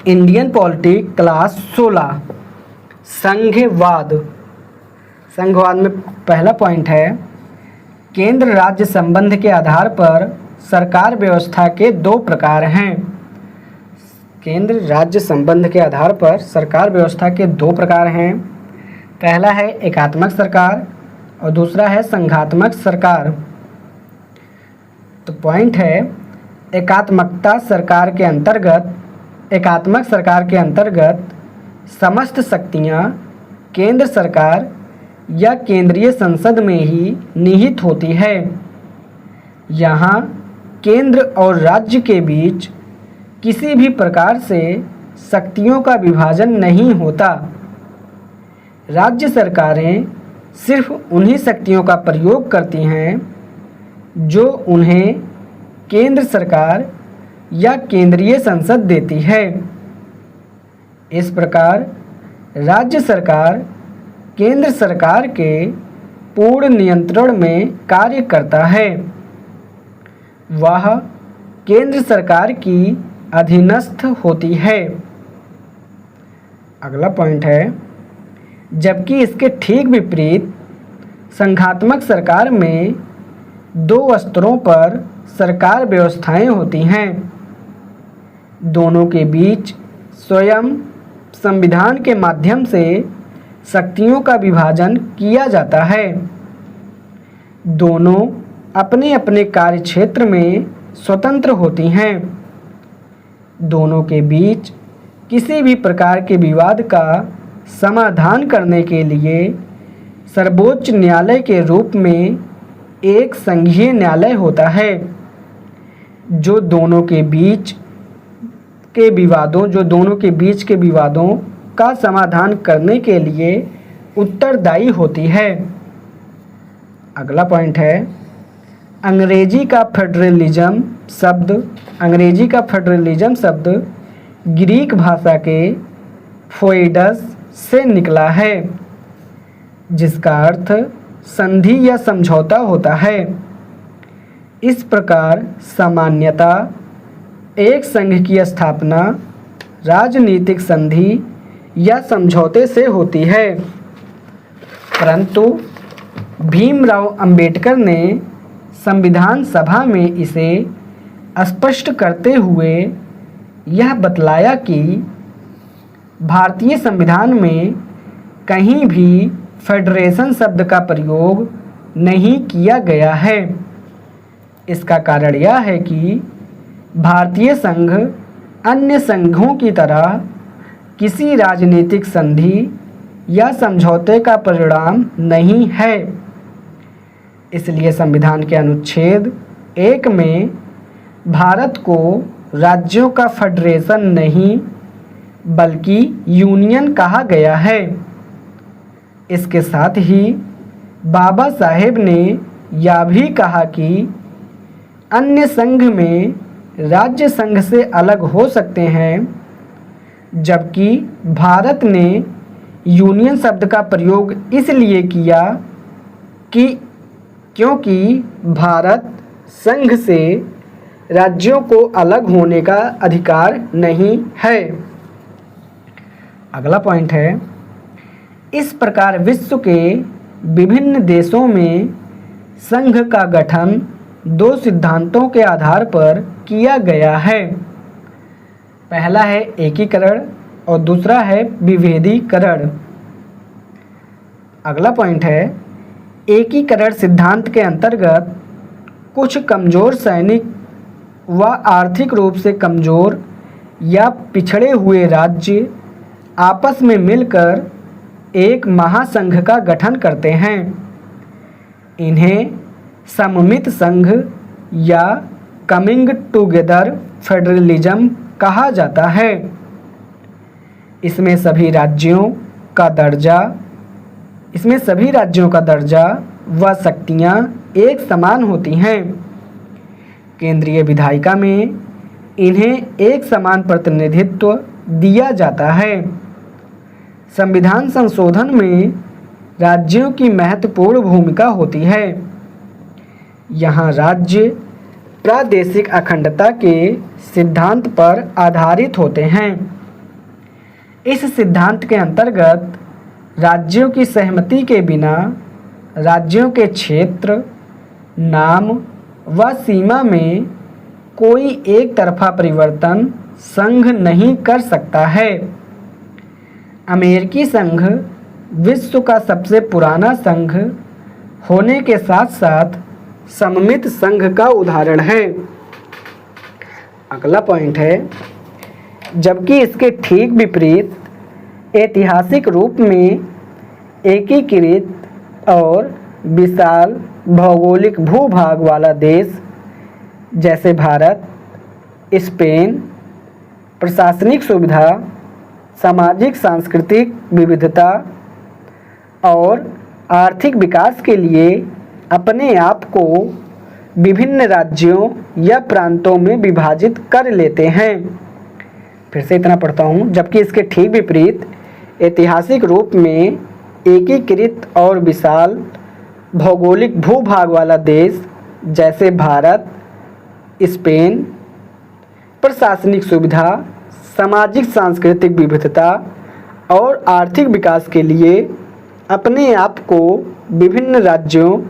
Indian polity class 16 संघवाद। संघवाद में पहला पॉइंट है, केंद्र राज्य संबंध के आधार पर सरकार व्यवस्था के दो प्रकार हैं। केंद्र राज्य संबंध के आधार पर सरकार व्यवस्था के दो प्रकार हैं। पहला है एकात्मक सरकार और दूसरा है संघात्मक सरकार। तो पॉइंट है, एकात्मक सरकार के अंतर्गत समस्त शक्तियां केंद्र सरकार या केंद्रीय संसद में ही निहित होती है। यहाँ केंद्र और राज्य के बीच किसी भी प्रकार से शक्तियों का विभाजन नहीं होता। राज्य सरकारें सिर्फ उन्हीं शक्तियों का प्रयोग करती हैं जो उन्हें केंद्र सरकार या केंद्रीय संसद देती है। इस प्रकार राज्य सरकार केंद्र सरकार के पूर्ण नियंत्रण में कार्य करता है। वह केंद्र सरकार की अधीनस्थ होती है। अगला पॉइंट है, जबकि इसके ठीक विपरीत संघात्मक सरकार में दो स्तरों पर सरकार व्यवस्थाएं होती हैं। दोनों के बीच स्वयं संविधान के माध्यम से शक्तियों का विभाजन किया जाता है। दोनों अपने अपने कार्यक्षेत्र में स्वतंत्र होती हैं। दोनों के बीच किसी भी प्रकार के विवाद का समाधान करने के लिए सर्वोच्च न्यायालय के रूप में एक संघीय न्यायालय होता है, जो दोनों के बीच के विवादों का समाधान करने के लिए उत्तरदायी होती है। अगला पॉइंट है, अंग्रेजी का फेडरलिज्म शब्द ग्रीक भाषा के फोइडस से निकला है, जिसका अर्थ संधि या समझौता होता है। इस प्रकार सामान्यता एक संघ की स्थापना राजनीतिक संधि या समझौते से होती है, परंतु भीमराव अंबेडकर ने संविधान सभा में इसे स्पष्ट करते हुए यह बतलाया कि भारतीय संविधान में कहीं भी फेडरेशन शब्द का प्रयोग नहीं किया गया है। इसका कारण यह है कि भारतीय संघ अन्य संघों की तरह किसी राजनीतिक संधि या समझौते का परिणाम नहीं है। इसलिए संविधान के अनुच्छेद 1 में भारत को राज्यों का फेडरेशन नहीं बल्कि यूनियन कहा गया है। इसके साथ ही बाबा साहेब ने यह भी कहा कि अन्य संघ में राज्य संघ से अलग हो सकते हैं, जबकि भारत ने यूनियन शब्द का प्रयोग इसलिए किया क्योंकि भारत संघ से राज्यों को अलग होने का अधिकार नहीं है। अगला पॉइंट है, इस प्रकार विश्व के विभिन्न देशों में संघ का गठन दो सिद्धांतों के आधार पर किया गया है। पहला है एकीकरण और दूसरा है विभेदीकरण। अगला पॉइंट है, एकीकरण सिद्धांत के अंतर्गत कुछ कमजोर सैनिक व आर्थिक रूप से कमजोर या पिछड़े हुए राज्य आपस में मिलकर एक महासंघ का गठन करते हैं। इन्हें सममित संघ या कमिंग टुगेदर फेडरलिज्म कहा जाता है। इसमें सभी राज्यों का दर्जा व शक्तियां एक समान होती हैं। केंद्रीय विधायिका में इन्हें एक समान प्रतिनिधित्व दिया जाता है। संविधान संशोधन में राज्यों की महत्वपूर्ण भूमिका होती है। यहाँ राज्य प्रादेशिक अखंडता के सिद्धांत पर आधारित होते हैं। इस सिद्धांत के अंतर्गत राज्यों की सहमति के बिना राज्यों के क्षेत्र, नाम व सीमा में कोई एक तरफा परिवर्तन संघ नहीं कर सकता है। अमेरिकी संघ विश्व का सबसे पुराना संघ होने के साथ साथ सममित संघ का उदाहरण है। अगला पॉइंट है, जबकि इसके ठीक विपरीत ऐतिहासिक रूप में एकीकृत और विशाल भौगोलिक भूभाग वाला देश जैसे भारत, स्पेन प्रशासनिक सुविधा, सामाजिक सांस्कृतिक विविधता और आर्थिक विकास के लिए अपने आप को विभिन्न राज्यों या प्रांतों में विभाजित कर लेते हैं। फिर से इतना पढ़ता हूँ, जबकि इसके ठीक विपरीत ऐतिहासिक रूप में एकीकृत और विशाल भौगोलिक भूभाग वाला देश जैसे भारत, स्पेन प्रशासनिक सुविधा, सामाजिक सांस्कृतिक विविधता और आर्थिक विकास के लिए अपने आप को विभिन्न राज्यों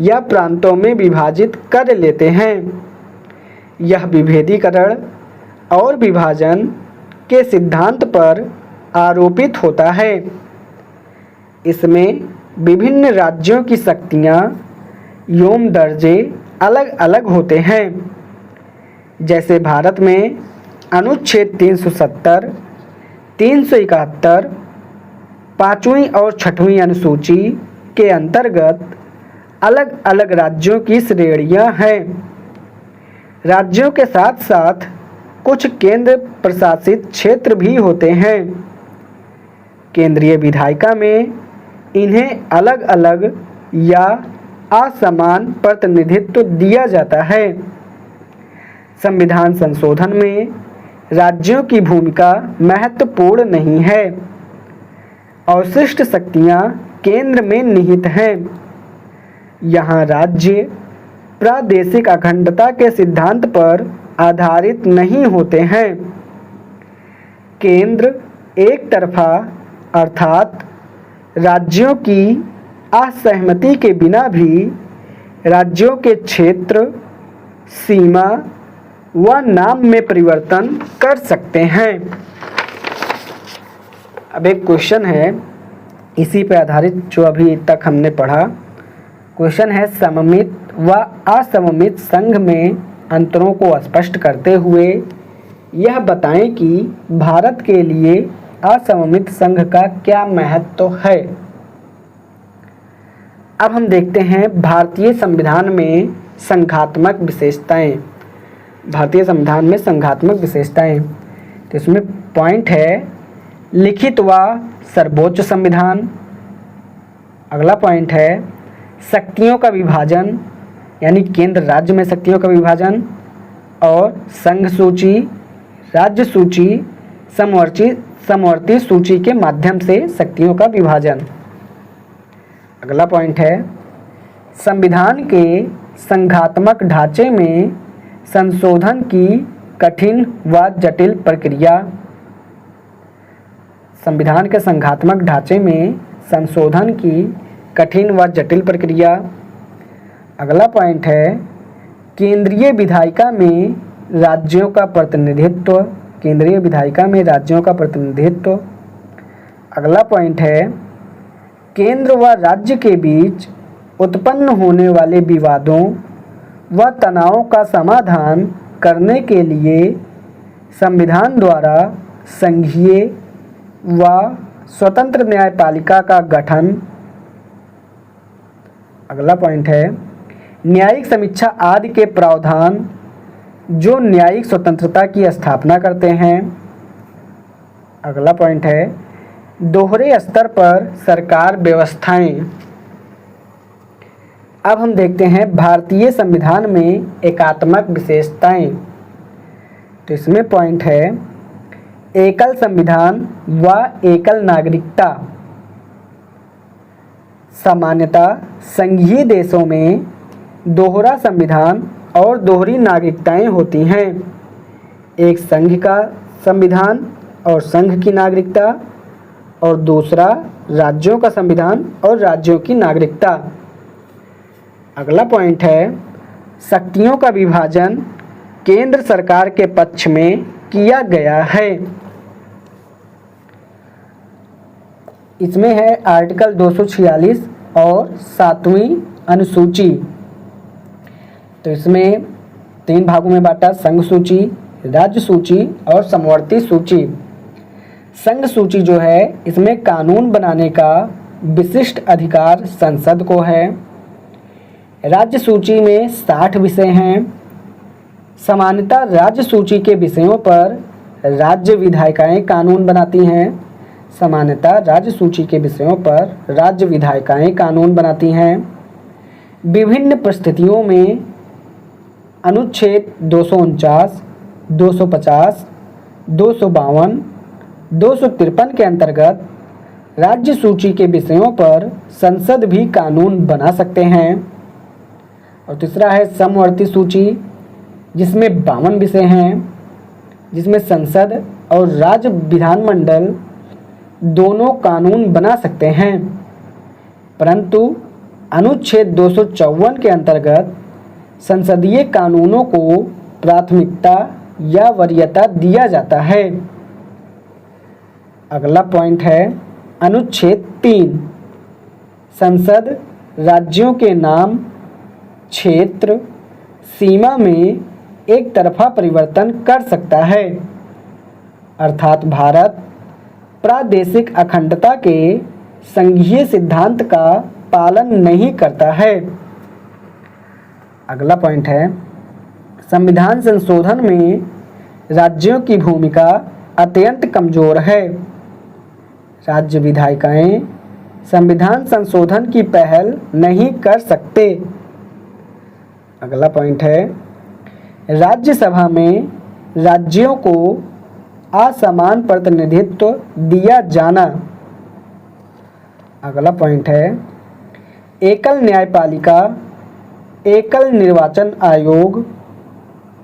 या प्रांतों में विभाजित कर लेते हैं। यह विभेदीकरण और विभाजन के सिद्धांत पर आरोपित होता है। इसमें विभिन्न राज्यों की शक्तियाँ एवं दर्जे अलग अलग होते हैं। जैसे भारत में अनुच्छेद 370, 371, 5वीं और 6वीं अनुसूची के अंतर्गत अलग अलग राज्यों की श्रेणियां हैं। राज्यों के साथ साथ कुछ केंद्र प्रशासित क्षेत्र भी होते हैं। केंद्रीय विधायिका में इन्हें अलग अलग या असमान प्रतिनिधित्व दिया जाता है। संविधान संशोधन में राज्यों की भूमिका महत्वपूर्ण नहीं है। अवशिष्ट शक्तियाँ केंद्र में निहित हैं। यहाँ राज्य प्रादेशिक अखंडता के सिद्धांत पर आधारित नहीं होते हैं। केंद्र एक तरफा अर्थात राज्यों की असहमति के बिना भी राज्यों के क्षेत्र, सीमा व नाम में परिवर्तन कर सकते हैं। अब एक क्वेश्चन है इसी पर आधारित जो अभी तक हमने पढ़ा। क्वेश्चन है, सममित व असममित संघ में अंतरों को स्पष्ट करते हुए यह बताएं कि भारत के लिए असममित संघ का क्या महत्व है। अब हम देखते हैं भारतीय संविधान में संघात्मक विशेषताएं। भारतीय संविधान में संघात्मक विशेषताएं, तो इसमें पॉइंट है, लिखित व सर्वोच्च संविधान। अगला पॉइंट है, शक्तियों का विभाजन, यानी केंद्र राज्य में शक्तियों का विभाजन, और संघ सूची, राज्य सूची, समवर्ती सूची के माध्यम से शक्तियों का विभाजन। अगला पॉइंट है, संविधान के संघात्मक ढांचे में संशोधन की कठिन व जटिल प्रक्रिया। संविधान के संघात्मक ढांचे में संशोधन की कठिन व जटिल प्रक्रिया। अगला पॉइंट है, केंद्रीय विधायिका में राज्यों का प्रतिनिधित्व। केंद्रीय विधायिका में राज्यों का प्रतिनिधित्व। अगला पॉइंट है, केंद्र व राज्य के बीच उत्पन्न होने वाले विवादों व तनावों का समाधान करने के लिए संविधान द्वारा संघीय व स्वतंत्र न्यायपालिका का गठन। अगला पॉइंट है, न्यायिक समीक्षा आदि के प्रावधान जो न्यायिक स्वतंत्रता की स्थापना करते हैं। अगला पॉइंट है, दोहरे स्तर पर सरकार व्यवस्थाएं। अब हम देखते हैं भारतीय संविधान में एकात्मक विशेषताएं। तो इसमें पॉइंट है, एकल संविधान व एकल नागरिकता। सामान्यतः संघीय देशों में दोहरा संविधान और दोहरी नागरिकताएं होती हैं। एक संघ का संविधान और संघ की नागरिकता, और दूसरा राज्यों का संविधान और राज्यों की नागरिकता। अगला पॉइंट है शक्तियों का विभाजन केंद्र सरकार के पक्ष में किया गया है। इसमें है आर्टिकल 246 और 7वीं अनुसूची। तो इसमें 3 भागों में बांटा, संघ सूची, राज्य सूची और समवर्ती सूची। संघ सूची जो है इसमें कानून बनाने का विशिष्ट अधिकार संसद को है। राज्य सूची में 60 विषय हैं। सामान्यतः राज्य सूची के विषयों पर राज्य विधायिकाएं कानून बनाती हैं। सामान्यतः राज्य सूची के विषयों पर राज्य विधायिकाएं कानून बनाती हैं। विभिन्न परिस्थितियों में अनुच्छेद 249, 250, 252, 253 के अंतर्गत राज्य सूची के विषयों पर संसद भी कानून बना सकते हैं। और तीसरा है समवर्ती सूची, जिसमें 52 विषय हैं, जिसमें संसद और राज्य विधानमंडल दोनों कानून बना सकते हैं, परंतु अनुच्छेद 254 के अंतर्गत संसदीय कानूनों को प्राथमिकता या वरीयता दिया जाता है। अगला पॉइंट है अनुच्छेद 3, संसद राज्यों के नाम, क्षेत्र, सीमा में एक तरफा परिवर्तन कर सकता है, अर्थात भारत प्रादेशिक अखंडता के संघीय सिद्धांत का पालन नहीं करता है। अगला पॉइंट है संविधान संशोधन में राज्यों की भूमिका अत्यंत कमजोर है। राज्य विधायिकाएं संविधान संशोधन की पहल नहीं कर सकते। अगला पॉइंट है राज्यसभा में राज्यों को असमान प्रतिनिधित्व दिया जाना। अगला पॉइंट है एकल न्यायपालिका, एकल निर्वाचन आयोग,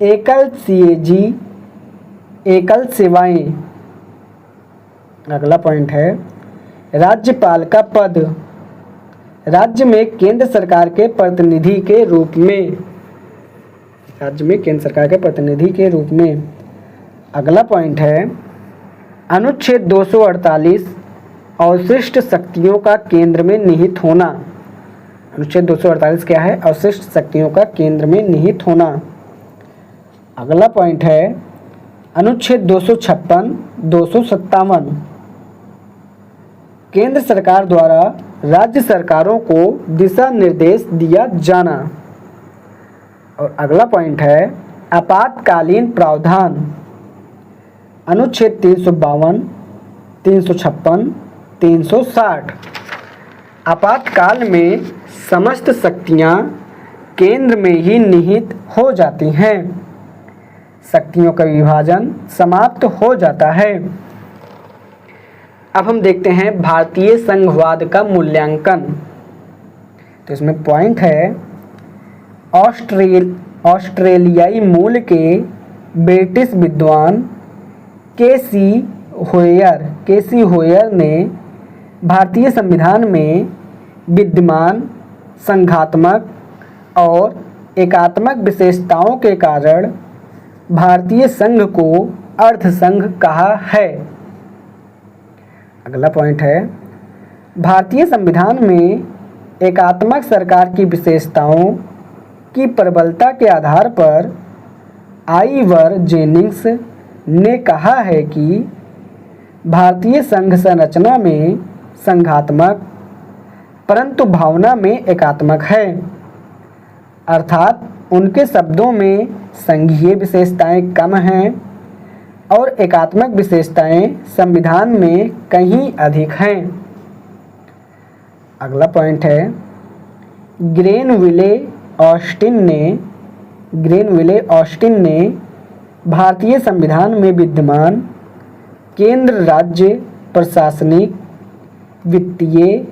एकल सीएजी, एकल सेवाएं। अगला पॉइंट है राज्यपाल का पद राज्य में केंद्र सरकार के प्रतिनिधि के रूप में, राज्य में केंद्र सरकार के प्रतिनिधि के रूप में। अगला पॉइंट है अनुच्छेद 248 अवशिष्ट शक्तियों का केंद्र में निहित होना। अनुच्छेद 248 क्या है? अवशिष्ट शक्तियों का केंद्र में निहित होना। अगला पॉइंट है अनुच्छेद 256, 257 केंद्र सरकार द्वारा राज्य सरकारों को दिशा निर्देश दिया जाना। और अगला पॉइंट है आपातकालीन प्रावधान। अनुच्छेद 352, 356, 360 आपातकाल में समस्त शक्तियां केंद्र में ही निहित हो जाती हैं। शक्तियों का विभाजन समाप्त हो जाता है। अब हम देखते हैं भारतीय संघवाद का मूल्यांकन। तो इसमें पॉइंट है ऑस्ट्रेलियाई मूल के ब्रिटिश विद्वान केसी होयर ने भारतीय संविधान में विद्यमान संघात्मक और एकात्मक विशेषताओं के कारण भारतीय संघ को अर्ध संघ कहा है। अगला पॉइंट है भारतीय संविधान में एकात्मक सरकार की विशेषताओं की प्रबलता के आधार पर आइवर जेनिंग्स ने कहा है कि भारतीय संघ संरचना में संघात्मक परंतु भावना में एकात्मक है, अर्थात उनके शब्दों में संघीय विशेषताएं कम हैं और एकात्मक विशेषताएं संविधान में कहीं अधिक हैं। अगला पॉइंट है ग्रेनविले ऑस्टिन ने भारतीय संविधान में विद्यमान केंद्र राज्य प्रशासनिक, वित्तीय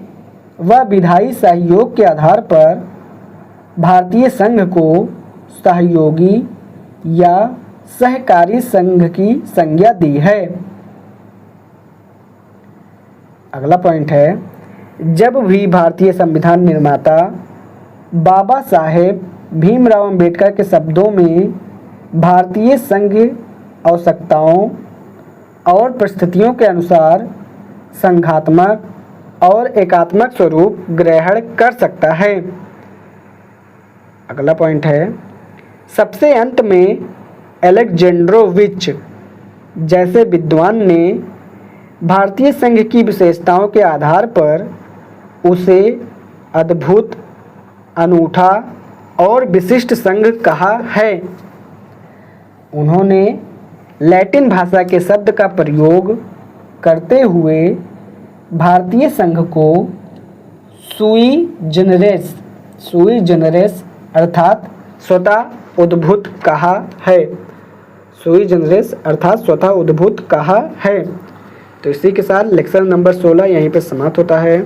व विधायी सहयोग के आधार पर भारतीय संघ को सहयोगी या सहकारी संघ की संज्ञा दी है। अगला पॉइंट है, जब भी भारतीय संविधान निर्माता बाबा साहेब भीमराव अंबेडकर के शब्दों में भारतीय संघ आवश्यकताओं और परिस्थितियों के अनुसार संघात्मक और एकात्मक स्वरूप ग्रहण कर सकता है। अगला पॉइंट है, सबसे अंत में अलेक्जेंड्रोविच जैसे विद्वान ने भारतीय संघ की विशेषताओं के आधार पर उसे अद्भुत, अनूठा और विशिष्ट संघ कहा है। उन्होंने लैटिन भाषा के शब्द का प्रयोग करते हुए भारतीय संघ को सुई जनरेस अर्थात स्वतः उद्भूत कहा है। सुई जनरेस अर्थात स्वतः उद्भूत कहा है। तो इसी के साथ लेक्चर नंबर 16 यहीं पर समाप्त होता है।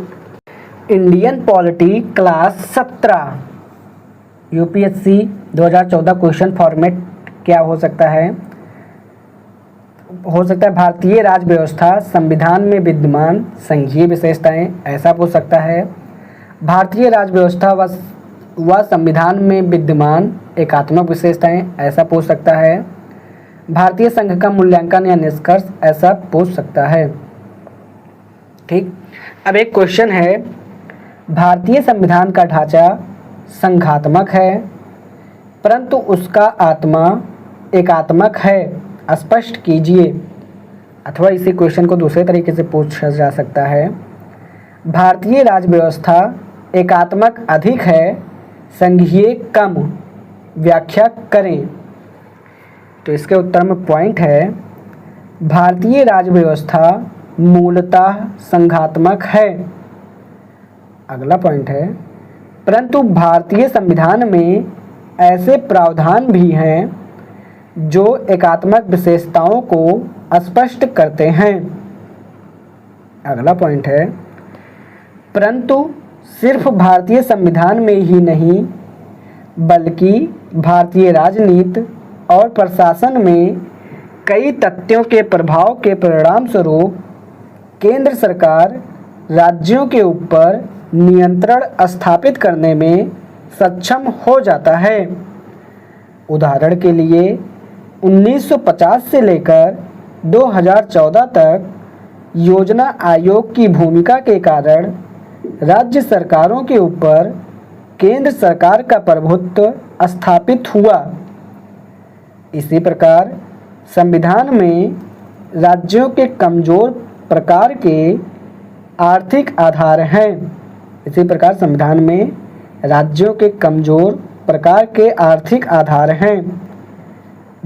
Indian polity class 17 UPSC 2014 question format क्या हो सकता है? भारतीय राज व्यवस्था संविधान में विद्यमान संघीय विशेषताएं, ऐसा पूछ सकता है। भारतीय राज व्यवस्था व संविधान में विद्यमान एकात्मक विशेषताएं, ऐसा पूछ सकता है। भारतीय संघ का मूल्यांकन या निष्कर्ष, ऐसा पूछ सकता है। ठीक, अब एक क्वेश्चन है, भारतीय संविधान का ढांचा संघात्मक है परंतु उसका आत्मा एकात्मक है, स्पष्ट कीजिए। अथवा इसी क्वेश्चन को दूसरे तरीके से पूछा जा सकता है, भारतीय राज व्यवस्था एकात्मक अधिक है, संघीय कम, व्याख्या करें। तो इसके उत्तर में पॉइंट है, भारतीय राज व्यवस्था मूलतः संघात्मक है। अगला पॉइंट है, परंतु भारतीय संविधान में ऐसे प्रावधान भी हैं जो एकात्मक विशेषताओं को स्पष्ट करते हैं। अगला पॉइंट है, परंतु सिर्फ भारतीय संविधान में ही नहीं बल्कि भारतीय राजनीति और प्रशासन में कई तथ्यों के प्रभाव के परिणाम स्वरूप केंद्र सरकार राज्यों के ऊपर नियंत्रण स्थापित करने में सक्षम हो जाता है। उदाहरण के लिए 1950 से लेकर 2014 तक योजना आयोग की भूमिका के कारण राज्य सरकारों के ऊपर केंद्र सरकार का प्रभुत्व स्थापित हुआ। इसी प्रकार संविधान में राज्यों के कमजोर प्रकार के आर्थिक आधार हैं। इसी प्रकार संविधान में राज्यों के कमजोर प्रकार के आर्थिक आधार हैं,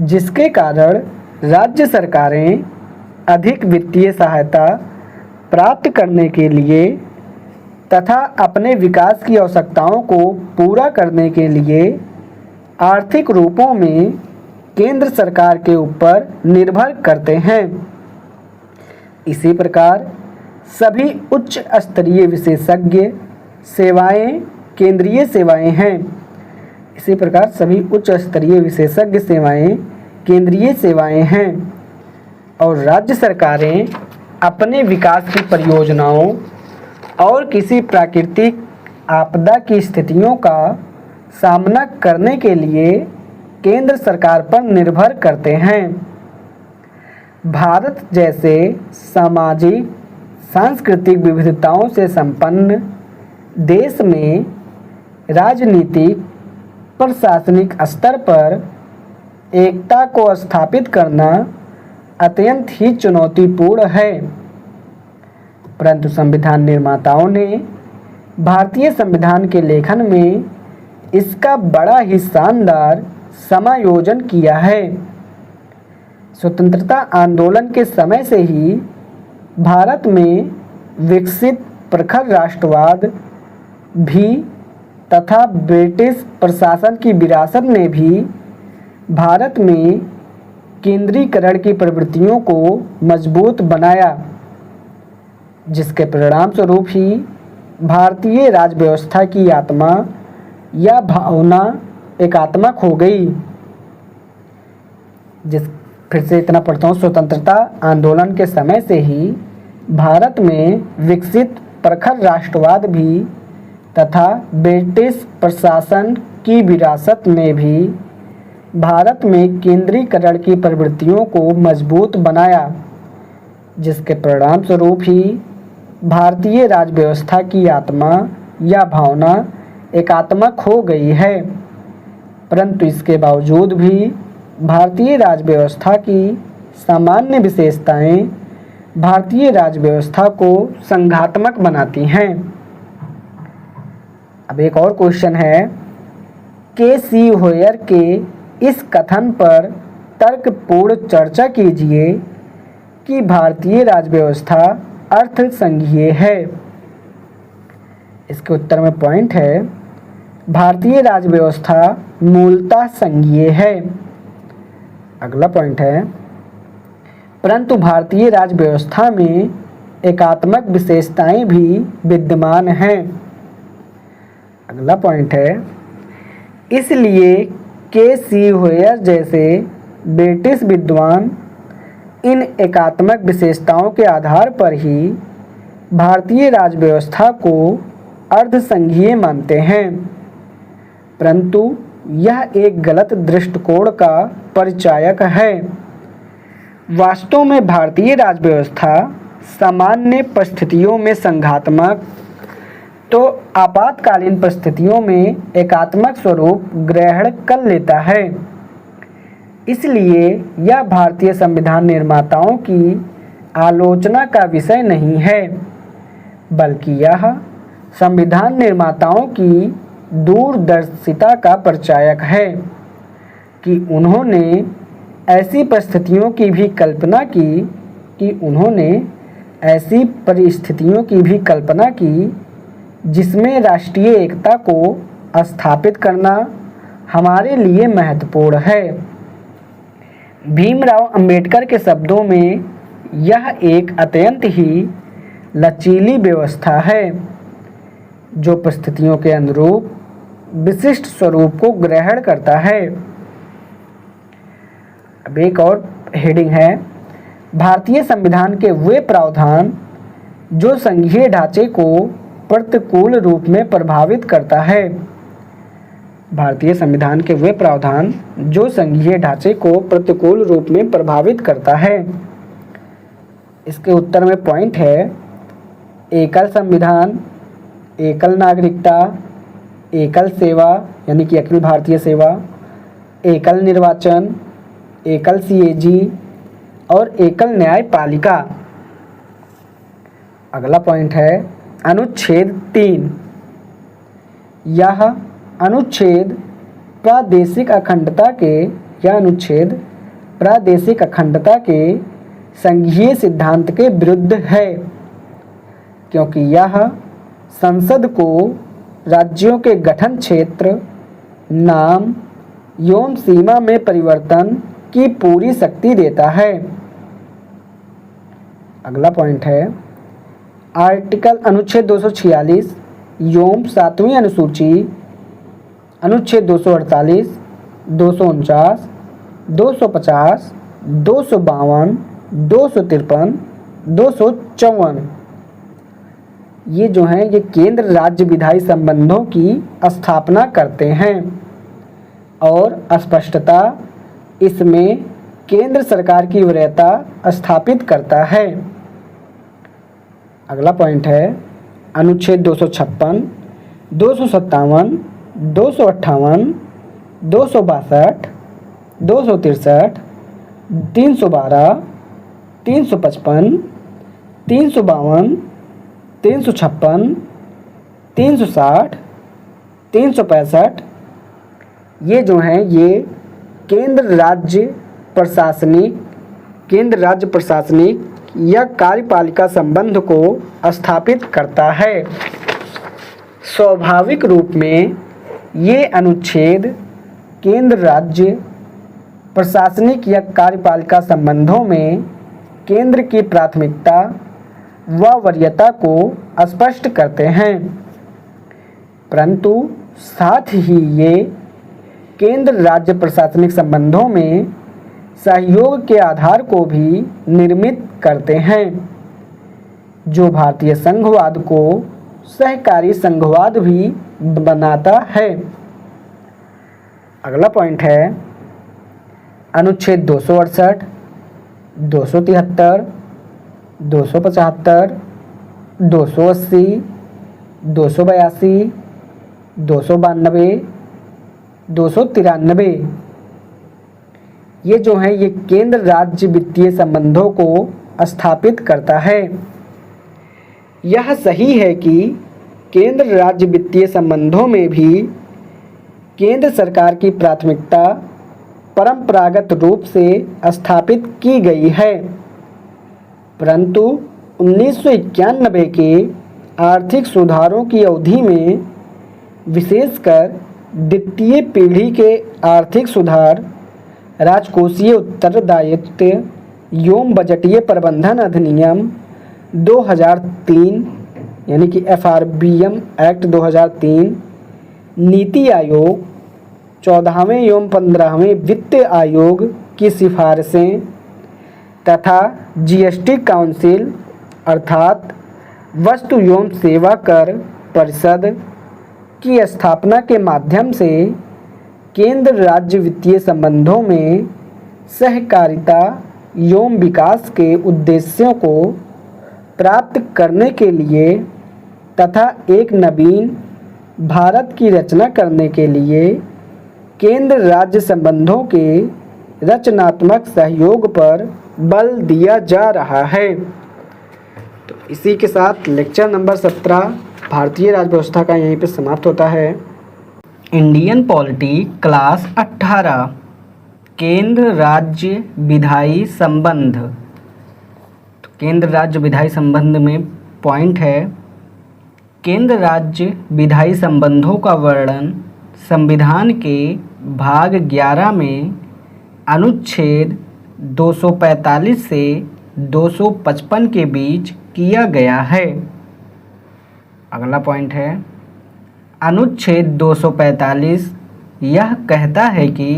जिसके कारण राज्य सरकारें अधिक वित्तीय सहायता प्राप्त करने के लिए तथा अपने विकास की आवश्यकताओं को पूरा करने के लिए आर्थिक रूपों में केंद्र सरकार के ऊपर निर्भर करते हैं। इसी प्रकार सभी उच्च स्तरीय विशेषज्ञ सेवाएं केंद्रीय सेवाएं हैं। इसी प्रकार सभी उच्च स्तरीय विशेषज्ञ सेवाएं केंद्रीय सेवाएं हैं और राज्य सरकारें अपने विकास की परियोजनाओं और किसी प्राकृतिक आपदा की स्थितियों का सामना करने के लिए केंद्र सरकार पर निर्भर करते हैं। भारत जैसे सामाजिक सांस्कृतिक विविधताओं से संपन्न देश में राजनीतिक प्रशासनिक स्तर पर एकता को स्थापित करना अत्यंत ही चुनौतीपूर्ण है, परंतु संविधान निर्माताओं ने भारतीय संविधान के लेखन में इसका बड़ा ही शानदार समायोजन किया है। स्वतंत्रता आंदोलन के समय से ही भारत में विकसित प्रखर राष्ट्रवाद भी तथा ब्रिटिश प्रशासन की विरासत ने भी भारत में केंद्रीकरण की प्रवृत्तियों को मजबूत बनाया, जिसके परिणाम स्वरूप ही भारतीय राज व्यवस्था की आत्मा या भावना एकात्मक हो गई। फिर से इतना पढ़ता हूँ, स्वतंत्रता आंदोलन के समय से ही भारत में विकसित प्रखर राष्ट्रवाद भी तथा ब्रिटिश प्रशासन की विरासत ने भी भारत में केंद्रीकरण की प्रवृत्तियों को मजबूत बनाया, जिसके परिणाम स्वरूप ही भारतीय राज व्यवस्था की आत्मा या भावना एकात्मक हो गई है। परंतु इसके बावजूद भी भारतीय राज व्यवस्था की सामान्य विशेषताएं भारतीय राज व्यवस्था को संघात्मक बनाती हैं। अब एक और क्वेश्चन है, के.सी. होयर के इस कथन पर तर्कपूर्ण चर्चा कीजिए कि भारतीय राज व्यवस्था अर्थ संघीय है। इसके उत्तर में पॉइंट है, भारतीय राज व्यवस्था मूलतः संघीय है। अगला पॉइंट है, परंतु भारतीय राज व्यवस्था में एकात्मक विशेषताएं भी विद्यमान हैं। अगला पॉइंट है, इसलिए के.सी. होयर जैसे ब्रिटिश विद्वान इन एकात्मक विशेषताओं के आधार पर ही भारतीय राज व्यवस्था को अर्ध संघीय मानते हैं, परंतु यह एक गलत दृष्टिकोण का परिचायक है। वास्तव में भारतीय राज व्यवस्था सामान्य परिस्थितियों में संघात्मक तो आपातकालीन परिस्थितियों में एकात्मक स्वरूप ग्रहण कर लेता है। इसलिए यह भारतीय संविधान निर्माताओं की आलोचना का विषय नहीं है, बल्कि यह संविधान निर्माताओं की दूरदर्शिता का परिचायक है कि उन्होंने ऐसी परिस्थितियों की भी कल्पना की जिसमें राष्ट्रीय एकता को स्थापित करना हमारे लिए महत्वपूर्ण है। भीमराव अंबेडकर के शब्दों में, यह एक अत्यंत ही लचीली व्यवस्था है जो परिस्थितियों के अनुरूप विशिष्ट स्वरूप को ग्रहण करता है। अब एक और हेडिंग है, भारतीय संविधान के वे प्रावधान जो संघीय ढांचे को प्रतिकूल रूप में प्रभावित करता है। भारतीय संविधान के वे प्रावधान जो संघीय ढांचे को प्रतिकूल रूप में प्रभावित करता है। इसके उत्तर में पॉइंट है, एकल संविधान, एकल नागरिकता, एकल सेवा यानी कि अखिल भारतीय सेवा, एकल निर्वाचन, एकल सीएजी और एकल न्यायपालिका। अगला पॉइंट है, अनुच्छेद 3। यह अनुच्छेद प्रादेशिक अखंडता के संघीय सिद्धांत के विरुद्ध है, क्योंकि यह संसद को राज्यों के गठन क्षेत्र, नाम एवं सीमा में परिवर्तन की पूरी शक्ति देता है। अगला पॉइंट है, आर्टिकल अनुच्छेद 246 एवं 7वीं अनुसूची अनुच्छेद 248, 249, 250, 252, 253, 254 ये जो हैं ये केंद्र राज्य विधायी संबंधों की स्थापना करते हैं और स्पष्टता इसमें केंद्र सरकार की वरीयता स्थापित करता है। अगला पॉइंट है, अनुच्छेद 256, 257, 258, 262, 263, 312, 355, 352, 356, 360, 365 ये जो हैं ये केंद्र राज्य प्रशासनिक या कार्यपालिका संबंध को स्थापित करता है। स्वाभाविक रूप में ये अनुच्छेद केंद्र राज्य प्रशासनिक या कार्यपालिका संबंधों में केंद्र की प्राथमिकता व वरीयता को स्पष्ट करते हैं, परंतु साथ ही ये केंद्र राज्य प्रशासनिक संबंधों में सहयोग के आधार को भी निर्मित करते हैं। जो भारतीय संघवाद को सहकारी संघवाद भी बनाता है। अगला पॉइंट है अनुच्छेद 268, 273, 275, 280, 282, 292, 293। ये जो हैं ये केंद्र राज्य वित्तीय संबंधों को स्थापित करता है। यह सही है कि केंद्र राज्य वित्तीय संबंधों में भी केंद्र सरकार की प्राथमिकता परंपरागत रूप से स्थापित की गई है, परंतु 1991 के आर्थिक सुधारों की अवधि में विशेषकर द्वितीय पीढ़ी के आर्थिक सुधार, राजकोषीय उत्तरदायित्व एवं बजटीय प्रबंधन अधिनियम 2003 यानी कि FRBM एक्ट 2003, नीति आयोग 14वें एवं 15वें वित्त आयोग की सिफारिशें तथा GST काउंसिल अर्थात वस्तु एवं सेवा कर परिषद की स्थापना के माध्यम से केंद्र राज्य वित्तीय संबंधों में सहकारिता एवं विकास के उद्देश्यों को प्राप्त करने के लिए तथा एक नवीन भारत की रचना करने के लिए केंद्र राज्य संबंधों के रचनात्मक सहयोग पर बल दिया जा रहा है। तो इसी के साथ लेक्चर नंबर 17 भारतीय राज्य व्यवस्था का यहीं पे समाप्त होता है। इंडियन पॉलिटी क्लास 18 केंद्र राज्य विधायी संबंध। तो केंद्र राज्य विधायी संबंध में पॉइंट है, केंद्र राज्य विधायी संबंधों का वर्णन संविधान के भाग 11 में अनुच्छेद 245 से 255 के बीच किया गया है। अगला पॉइंट है अनुच्छेद 245 यह कहता है कि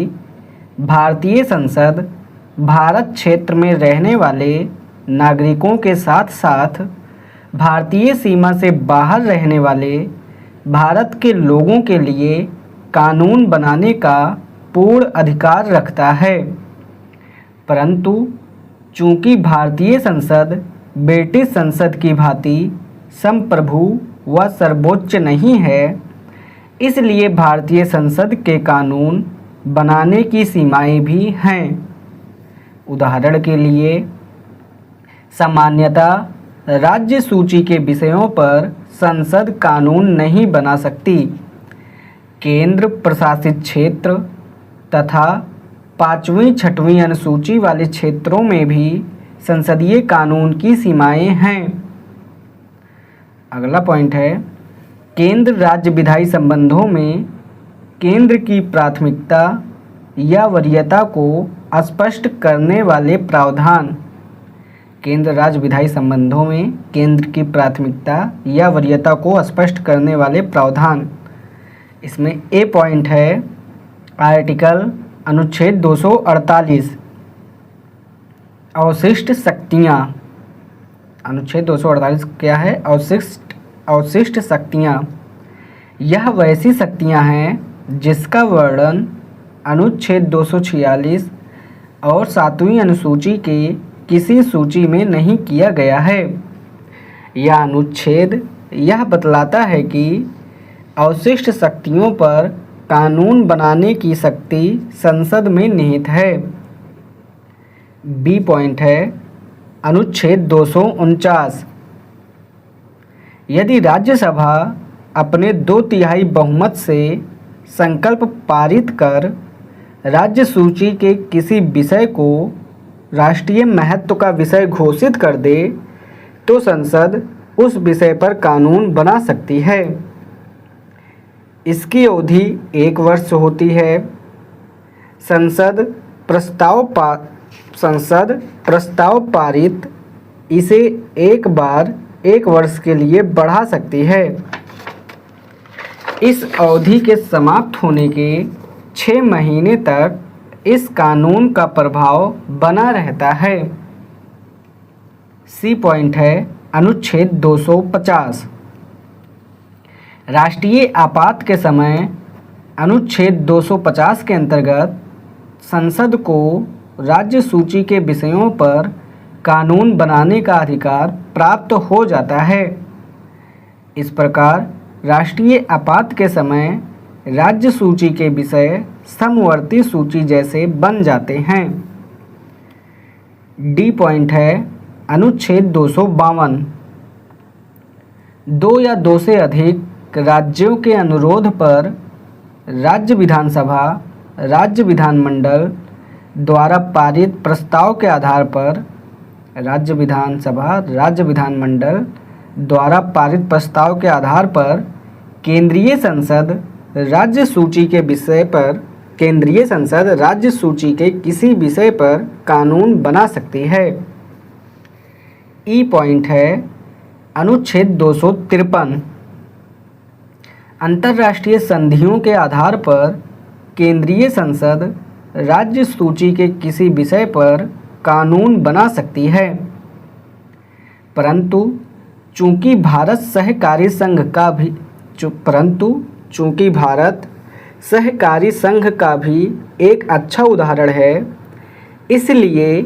भारतीय संसद भारत क्षेत्र में रहने वाले नागरिकों के साथ साथ भारतीय सीमा से बाहर रहने वाले भारत के लोगों के लिए कानून बनाने का पूर्ण अधिकार रखता है, परंतु चूंकि भारतीय संसद ब्रिटिश संसद की भांति संप्रभु व सर्वोच्च नहीं है, इसलिए भारतीय संसद के कानून बनाने की सीमाएं भी हैं। उदाहरण के लिए सामान्यतः राज्य सूची के विषयों पर संसद कानून नहीं बना सकती। केंद्र प्रशासित क्षेत्र तथा 5वीं 6वीं अनुसूची वाले क्षेत्रों में भी संसदीय कानून की सीमाएं हैं। अगला पॉइंट है केंद्र राज्य विधायी संबंधों में केंद्र की प्राथमिकता या वरीयता को स्पष्ट करने वाले प्रावधान। केंद्र राज्य विधायी संबंधों में केंद्र की प्राथमिकता या वरीयता को स्पष्ट करने वाले प्रावधान। इसमें ए पॉइंट है आर्टिकल अनुच्छेद 248 अवशिष्ट शक्तियाँ। अनुच्छेद 248 क्या है? अवशिष्ट शक्तियाँ। यह वैसी शक्तियाँ हैं जिसका वर्णन अनुच्छेद 246 और 7वीं अनुसूची के किसी सूची में नहीं किया गया है। यह अनुच्छेद यह बतलाता है कि अवशिष्ट शक्तियों पर कानून बनाने की शक्ति संसद में निहित है। बी पॉइंट है अनुच्छेद 249 यदि राज्यसभा अपने 2/3 बहुमत से संकल्प पारित कर राज्य सूची के किसी विषय को राष्ट्रीय महत्व का विषय घोषित कर दे तो संसद उस विषय पर कानून बना सकती है। इसकी अवधि 1 वर्ष होती है। संसद प्रस्ताव पारित इसे एक बार 1 वर्ष के लिए बढ़ा सकती है। इस अवधि के समाप्त होने के 6 महीने तक इस कानून का प्रभाव बना रहता है। सी पॉइंट है अनुच्छेद 250। राष्ट्रीय आपात के समय अनुच्छेद 250 के अंतर्गत संसद को राज्य सूची के विषयों पर कानून बनाने का अधिकार प्राप्त हो जाता है। इस प्रकार राष्ट्रीय आपात के समय राज्य सूची के विषय समवर्ती सूची जैसे बन जाते हैं। डी पॉइंट है अनुच्छेद 252। दो या दो से अधिक राज्यों के अनुरोध पर राज्य विधानसभा, राज्य विधानमंडल द्वारा पारित प्रस्ताव के आधार पर राज्य विधानसभा, राज्य विधानमंडल द्वारा पारित प्रस्ताव के आधार पर केंद्रीय संसद राज्य सूची के विषय पर केंद्रीय संसद राज्य सूची के किसी विषय पर कानून बना सकती है। ई पॉइंट है अनुच्छेद 253। अंतर्राष्ट्रीय संधियों के आधार पर केंद्रीय संसद राज्य सूची के किसी विषय पर कानून बना सकती है, परंतु चूंकि भारत सहकारी संघ का भी एक अच्छा उदाहरण है, इसलिए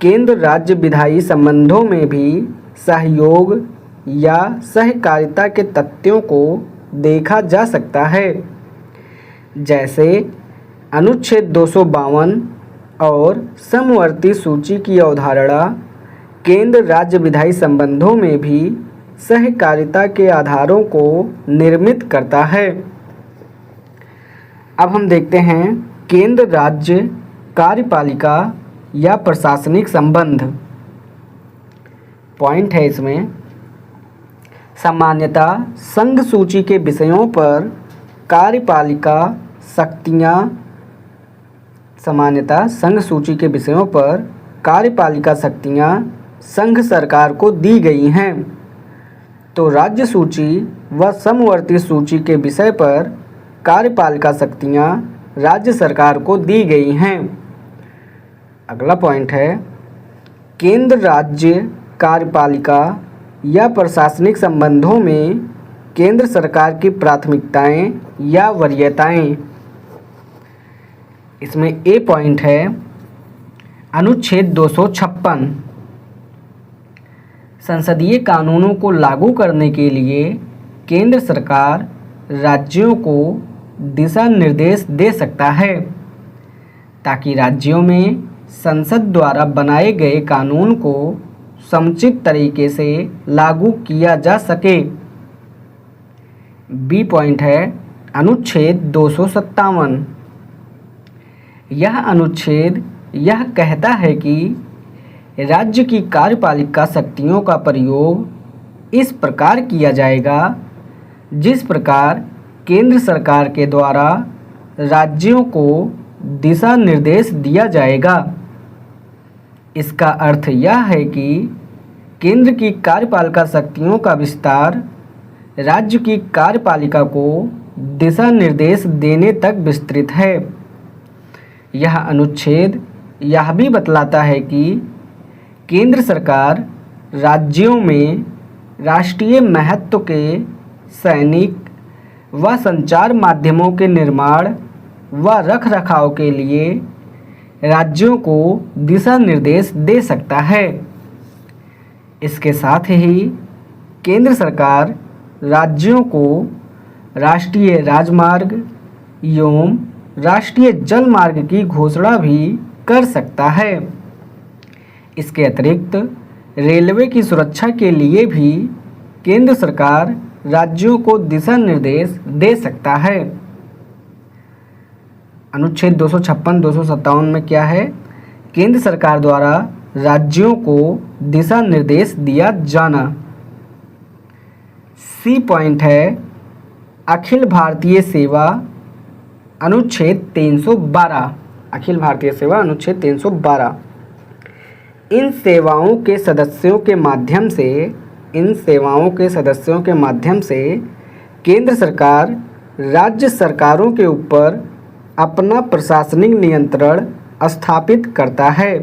केंद्र राज्य विधायी संबंधों में भी सहयोग या सहकारिता के तथ्यों को देखा जा सकता है। जैसे अनुच्छेद 252 और समवर्ती सूची की अवधारणा केंद्र राज्य विधायी संबंधों में भी सहकारिता के आधारों को निर्मित करता है। अब हम देखते हैं केंद्र राज्य कार्यपालिका या प्रशासनिक संबंध। पॉइंट है इसमें, सामान्यतः संघ सूची के विषयों पर कार्यपालिका शक्तियाँ संघ सरकार को दी गई हैं, तो राज्य सूची व समवर्ती सूची के विषय पर कार्यपालिका शक्तियाँ राज्य सरकार को दी गई हैं। अगला पॉइंट है, केंद्र राज्य कार्यपालिका या प्रशासनिक संबंधों में केंद्र सरकार की प्राथमिकताएं या वरीयताएं। इसमें ए पॉइंट है अनुच्छेद 256। संसदीय कानूनों को लागू करने के लिए केंद्र सरकार राज्यों को दिशा निर्देश दे सकता है, ताकि राज्यों में संसद द्वारा बनाए गए कानून को समुचित तरीके से लागू किया जा सके। बी पॉइंट है अनुच्छेद 257। यह अनुच्छेद यह कहता है कि राज्य की कार्यपालिका शक्तियों का प्रयोग इस प्रकार किया जाएगा जिस प्रकार केंद्र सरकार के द्वारा राज्यों को दिशा निर्देश दिया जाएगा। इसका अर्थ यह है कि केंद्र की कार्यपालिका शक्तियों का विस्तार राज्य की कार्यपालिका को दिशा निर्देश देने तक विस्तृत है। यह अनुच्छेद यह भी बतलाता है कि केंद्र सरकार राज्यों में राष्ट्रीय महत्व के सैनिक व संचार माध्यमों के निर्माण व रखरखाव के लिए राज्यों को दिशा निर्देश दे सकता है। इसके साथ ही केंद्र सरकार राज्यों को राष्ट्रीय राजमार्ग एवं राष्ट्रीय जल मार्ग की घोषणा भी कर सकता है। इसके अतिरिक्त रेलवे की सुरक्षा के लिए भी केंद्र सरकार राज्यों को दिशा निर्देश दे सकता है। अनुच्छेद 256-257 में क्या है? केंद्र सरकार द्वारा राज्यों को दिशा निर्देश दिया जाना। सी पॉइंट है अखिल भारतीय सेवा अनुच्छेद 312। अखिल भारतीय सेवा अनुच्छेद 312। इन सेवाओं के सदस्यों के माध्यम से केंद्र सरकार राज्य सरकारों के ऊपर अपना प्रशासनिक नियंत्रण स्थापित करता है।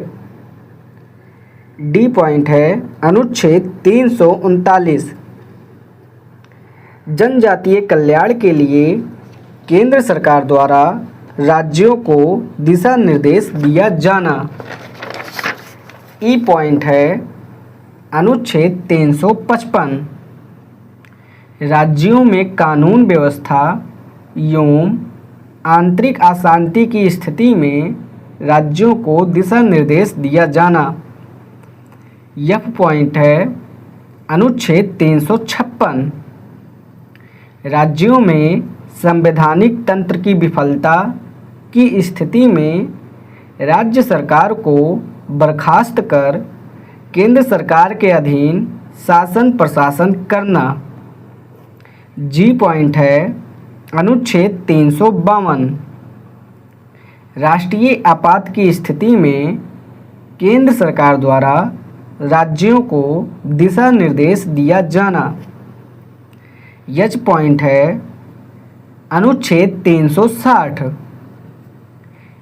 डी पॉइंट है अनुच्छेद 339। जनजातीय कल्याण के लिए केंद्र सरकार द्वारा राज्यों को दिशा निर्देश दिया जाना। ई पॉइंट है अनुच्छेद 355। राज्यों में कानून व्यवस्था एवं आंतरिक अशांति की स्थिति में राज्यों को दिशा निर्देश दिया जाना। एफ पॉइंट है अनुच्छेद 356। राज्यों में संवैधानिक तंत्र की विफलता की स्थिति में राज्य सरकार को बर्खास्त कर केंद्र सरकार के अधीन शासन प्रशासन करना। जी पॉइंट है अनुच्छेद 352। राष्ट्रीय आपात की स्थिति में केंद्र सरकार द्वारा राज्यों को दिशा निर्देश दिया जाना। एच पॉइंट है अनुच्छेद 360।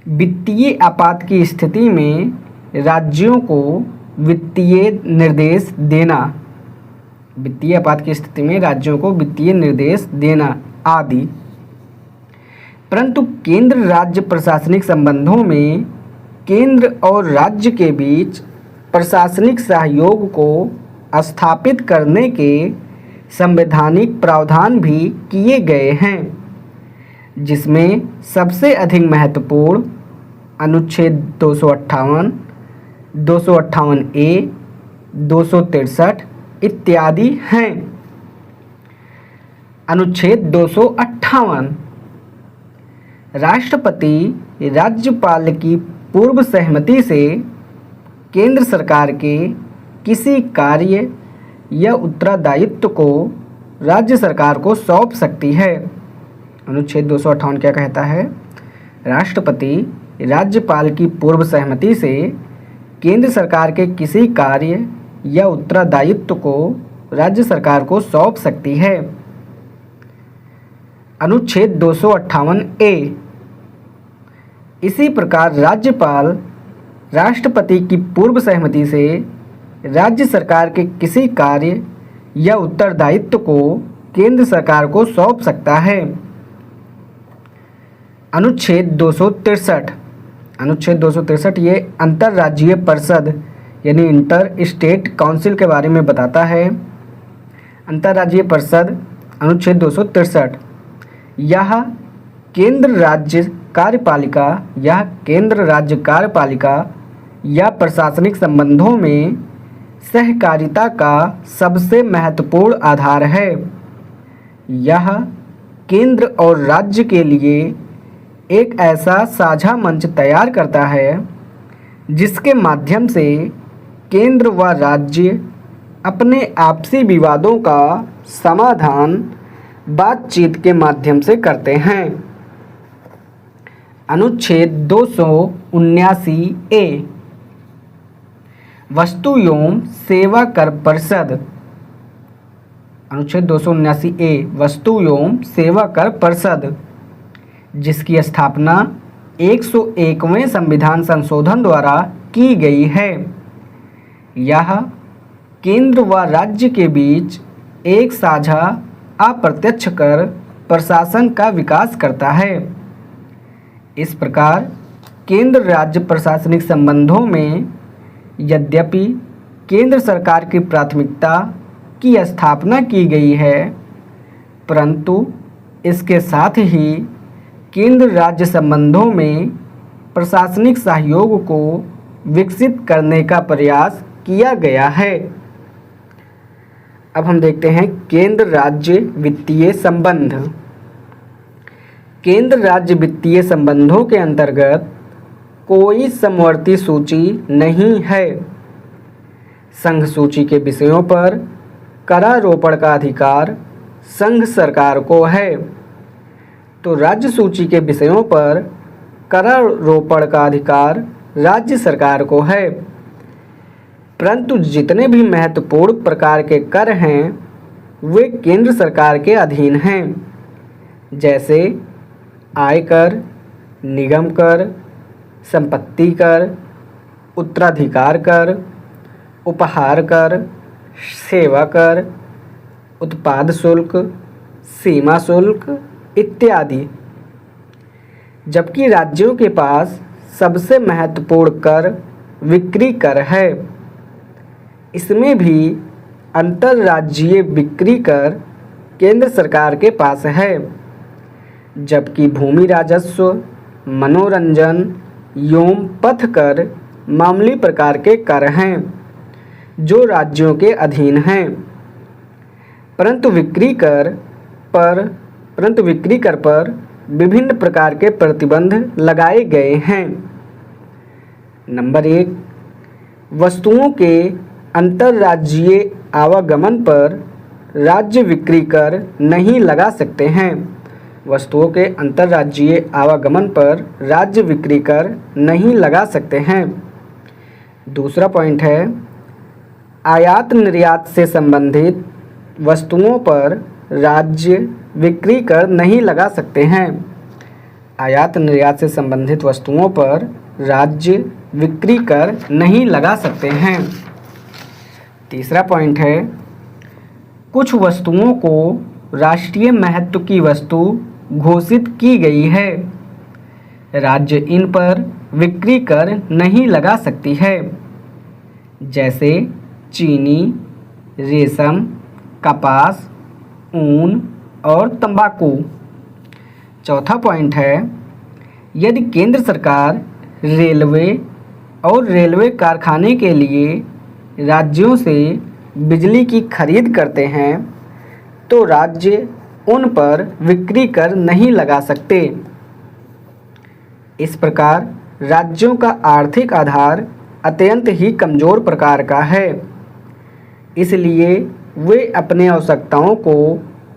वित्तीय आपात की स्थिति में राज्यों को वित्तीय निर्देश देना। वित्तीय आपात की स्थिति में राज्यों को वित्तीय निर्देश देना आदि। परंतु केंद्र राज्य प्रशासनिक संबंधों में केंद्र और राज्य के बीच प्रशासनिक सहयोग को स्थापित करने के संवैधानिक प्रावधान भी किए गए हैं, जिसमें सबसे अधिक महत्वपूर्ण अनुच्छेद 258, 258 ए, 263 इत्यादि हैं। अनुच्छेद 258। राष्ट्रपति राज्यपाल की पूर्व सहमति से केंद्र सरकार के किसी कार्य या उत्तरदायित्व को राज्य सरकार को सौंप सकती है। अनुच्छेद 258 क्या कहता है? राष्ट्रपति राज्यपाल की पूर्व सहमति से केंद्र सरकार के किसी कार्य या उत्तरदायित्व को राज्य सरकार को सौंप सकती है। अनुच्छेद 258 ए। इसी प्रकार राज्यपाल राष्ट्रपति की पूर्व सहमति से राज्य सरकार के किसी कार्य या उत्तरदायित्व को केंद्र सरकार को सौंप सकता है। अनुच्छेद 263। अनुच्छेद 263 ये अंतर्राज्यीय परिषद यानी इंटर स्टेट काउंसिल के बारे में बताता है। अंतर्राज्यीय परिषद अनुच्छेद 263 यह केंद्र राज्य कार्यपालिका या प्रशासनिक संबंधों में सहकारिता का सबसे महत्वपूर्ण आधार है। यह केंद्र और राज्य के लिए एक ऐसा साझा मंच तैयार करता है जिसके माध्यम से केंद्र व राज्य अपने आपसी विवादों का समाधान बातचीत के माध्यम से करते हैं। अनुच्छेद 279 ए। वस्तु एवं सेवा कर परिषद। अनुच्छेद 279 ए वस्तु एवं सेवा कर परिषद, जिसकी स्थापना 101वें संविधान संशोधन द्वारा की गई है। यह केंद्र व राज्य के बीच एक साझा अप्रत्यक्ष कर प्रशासन का विकास करता है। इस प्रकार केंद्र राज्य प्रशासनिक संबंधों में यद्यपि केंद्र सरकार की प्राथमिकता की स्थापना की गई है, परंतु इसके साथ ही केंद्र राज्य संबंधों में प्रशासनिक सहयोग को विकसित करने का प्रयास किया गया है। अब हम देखते हैं केंद्र राज्य वित्तीय संबंध। केंद्र राज्य वित्तीय संबंधों के अंतर्गत कोई समवर्ती सूची नहीं है। संघ सूची के विषयों पर करारोपण का अधिकार संघ सरकार को है, तो राज्य सूची के विषयों पर करारोपण का अधिकार राज्य सरकार को है। परंतु जितने भी महत्वपूर्ण प्रकार के कर हैं वे केंद्र सरकार के अधीन हैं, जैसे आयकर, निगम कर, संपत्ति कर, उत्तराधिकार कर, उपहार कर, सेवा कर, उत्पाद शुल्क, सीमा शुल्क इत्यादि। जबकि राज्यों के पास सबसे महत्वपूर्ण कर बिक्री कर है। इसमें भी अंतर्राज्यीय बिक्री कर केंद्र सरकार के पास है, जबकि भूमि राजस्व, मनोरंजन एवं पथ कर मामूली प्रकार के कर हैं जो राज्यों के अधीन हैं। परंतु बिक्री कर पर विभिन्न प्रकार के प्रतिबंध लगाए गए हैं। नंबर 1, वस्तुओं के अंतर्राज्यीय आवागमन पर राज्य बिक्री कर नहीं लगा सकते हैं। वस्तुओं के अंतर्राज्यीय आवागमन पर राज्य बिक्री कर नहीं लगा सकते हैं। दूसरा पॉइंट है, आयात निर्यात से संबंधित वस्तुओं पर राज्य बिक्री कर नहीं लगा सकते हैं। आयात निर्यात से संबंधित वस्तुओं पर राज्य बिक्री कर नहीं लगा सकते हैं। तीसरा पॉइंट है, कुछ वस्तुओं को राष्ट्रीय महत्व की वस्तु घोषित की गई है। राज्य इन पर बिक्री कर नहीं लगा सकती है, जैसे चीनी, रेशम, कपास, ऊन और तंबाकू। चौथा पॉइंट है, यदि केंद्र सरकार रेलवे और रेलवे कारखाने के लिए राज्यों से बिजली की खरीद करते हैं तो राज्य उन पर बिक्री कर नहीं लगा सकते। इस प्रकार राज्यों का आर्थिक आधार अत्यंत ही कमज़ोर प्रकार का है। इसलिए वे अपने आवश्यकताओं को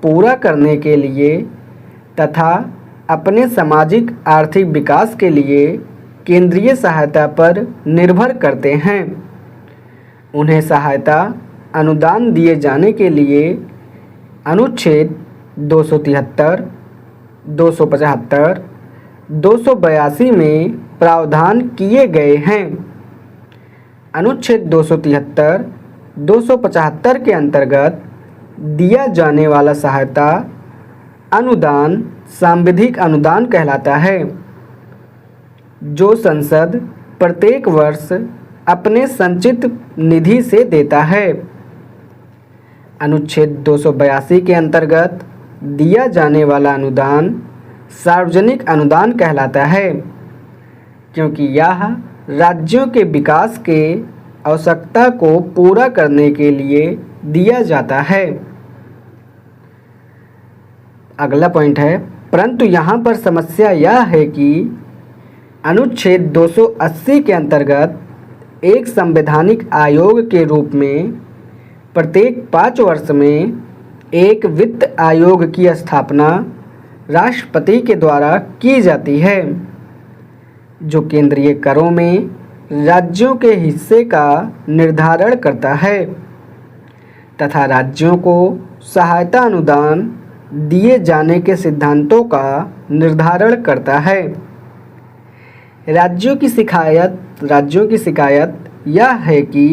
पूरा करने के लिए तथा अपने सामाजिक आर्थिक विकास के लिए केंद्रीय सहायता पर निर्भर करते हैं। उन्हें सहायता अनुदान दिए जाने के लिए अनुच्छेद 273, 275, 282 में प्रावधान किए गए हैं। अनुच्छेद 273, 275 के अंतर्गत दिया जाने वाला सहायता अनुदान सांविधिक अनुदान कहलाता है, जो संसद प्रत्येक वर्ष अपने संचित निधि से देता है। अनुच्छेद 282 के अंतर्गत दिया जाने वाला अनुदान सार्वजनिक अनुदान कहलाता है, क्योंकि यह राज्यों के विकास के आवश्यकता को पूरा करने के लिए दिया जाता है। अगला पॉइंट है, परंतु यहाँ पर समस्या यह है कि अनुच्छेद 280 के अंतर्गत एक संवैधानिक आयोग के रूप में प्रत्येक 5 वर्ष में एक वित्त आयोग की स्थापना राष्ट्रपति के द्वारा की जाती है, जो केंद्रीय करों में राज्यों के हिस्से का निर्धारण करता है तथा राज्यों को सहायता अनुदान दिए जाने के सिद्धांतों का निर्धारण करता है। राज्यों की शिकायत यह है कि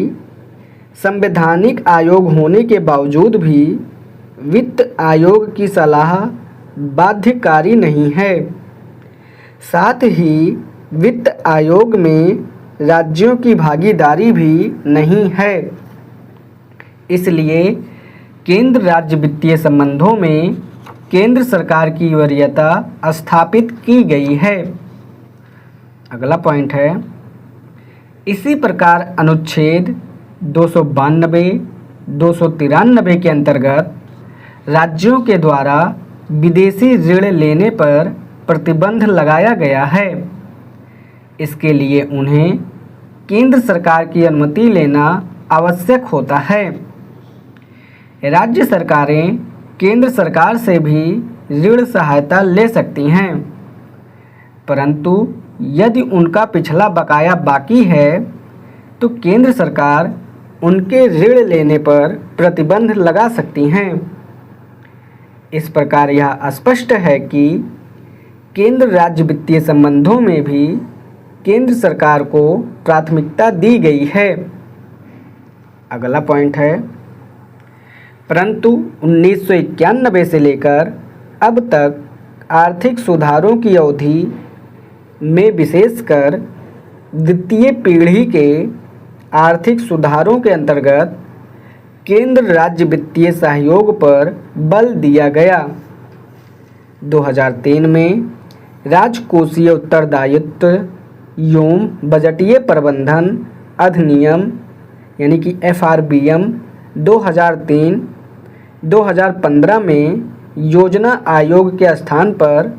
संवैधानिक आयोग होने के बावजूद भी वित्त आयोग की सलाह बाध्यकारी नहीं है। साथ ही वित्त आयोग में राज्यों की भागीदारी भी नहीं है। इसलिए केंद्र राज्य वित्तीय संबंधों में केंद्र सरकार की वरीयता स्थापित की गई है। अगला पॉइंट है, इसी प्रकार अनुच्छेद 292, 293 के अंतर्गत राज्यों के द्वारा विदेशी ऋण लेने पर प्रतिबंध लगाया गया है। इसके लिए उन्हें केंद्र सरकार की अनुमति लेना आवश्यक होता है। राज्य सरकारें केंद्र सरकार से भी ऋण सहायता ले सकती हैं, परंतु यदि उनका पिछला बकाया बाकी है तो केंद्र सरकार उनके ऋण लेने पर प्रतिबंध लगा सकती हैं। इस प्रकार यह स्पष्ट है कि केंद्र राज्य वित्तीय संबंधों में भी केंद्र सरकार को प्राथमिकता दी गई है। अगला पॉइंट है, परंतु 1991 से लेकर अब तक आर्थिक सुधारों की अवधि में विशेषकर द्वितीय पीढ़ी के आर्थिक सुधारों के अंतर्गत केंद्र राज्य वित्तीय सहयोग पर बल दिया गया। 2003 में राजकोषीय उत्तरदायित्व एवं बजटीय प्रबंधन अधिनियम यानी कि FRBM 2003-2015 में योजना आयोग के स्थान पर,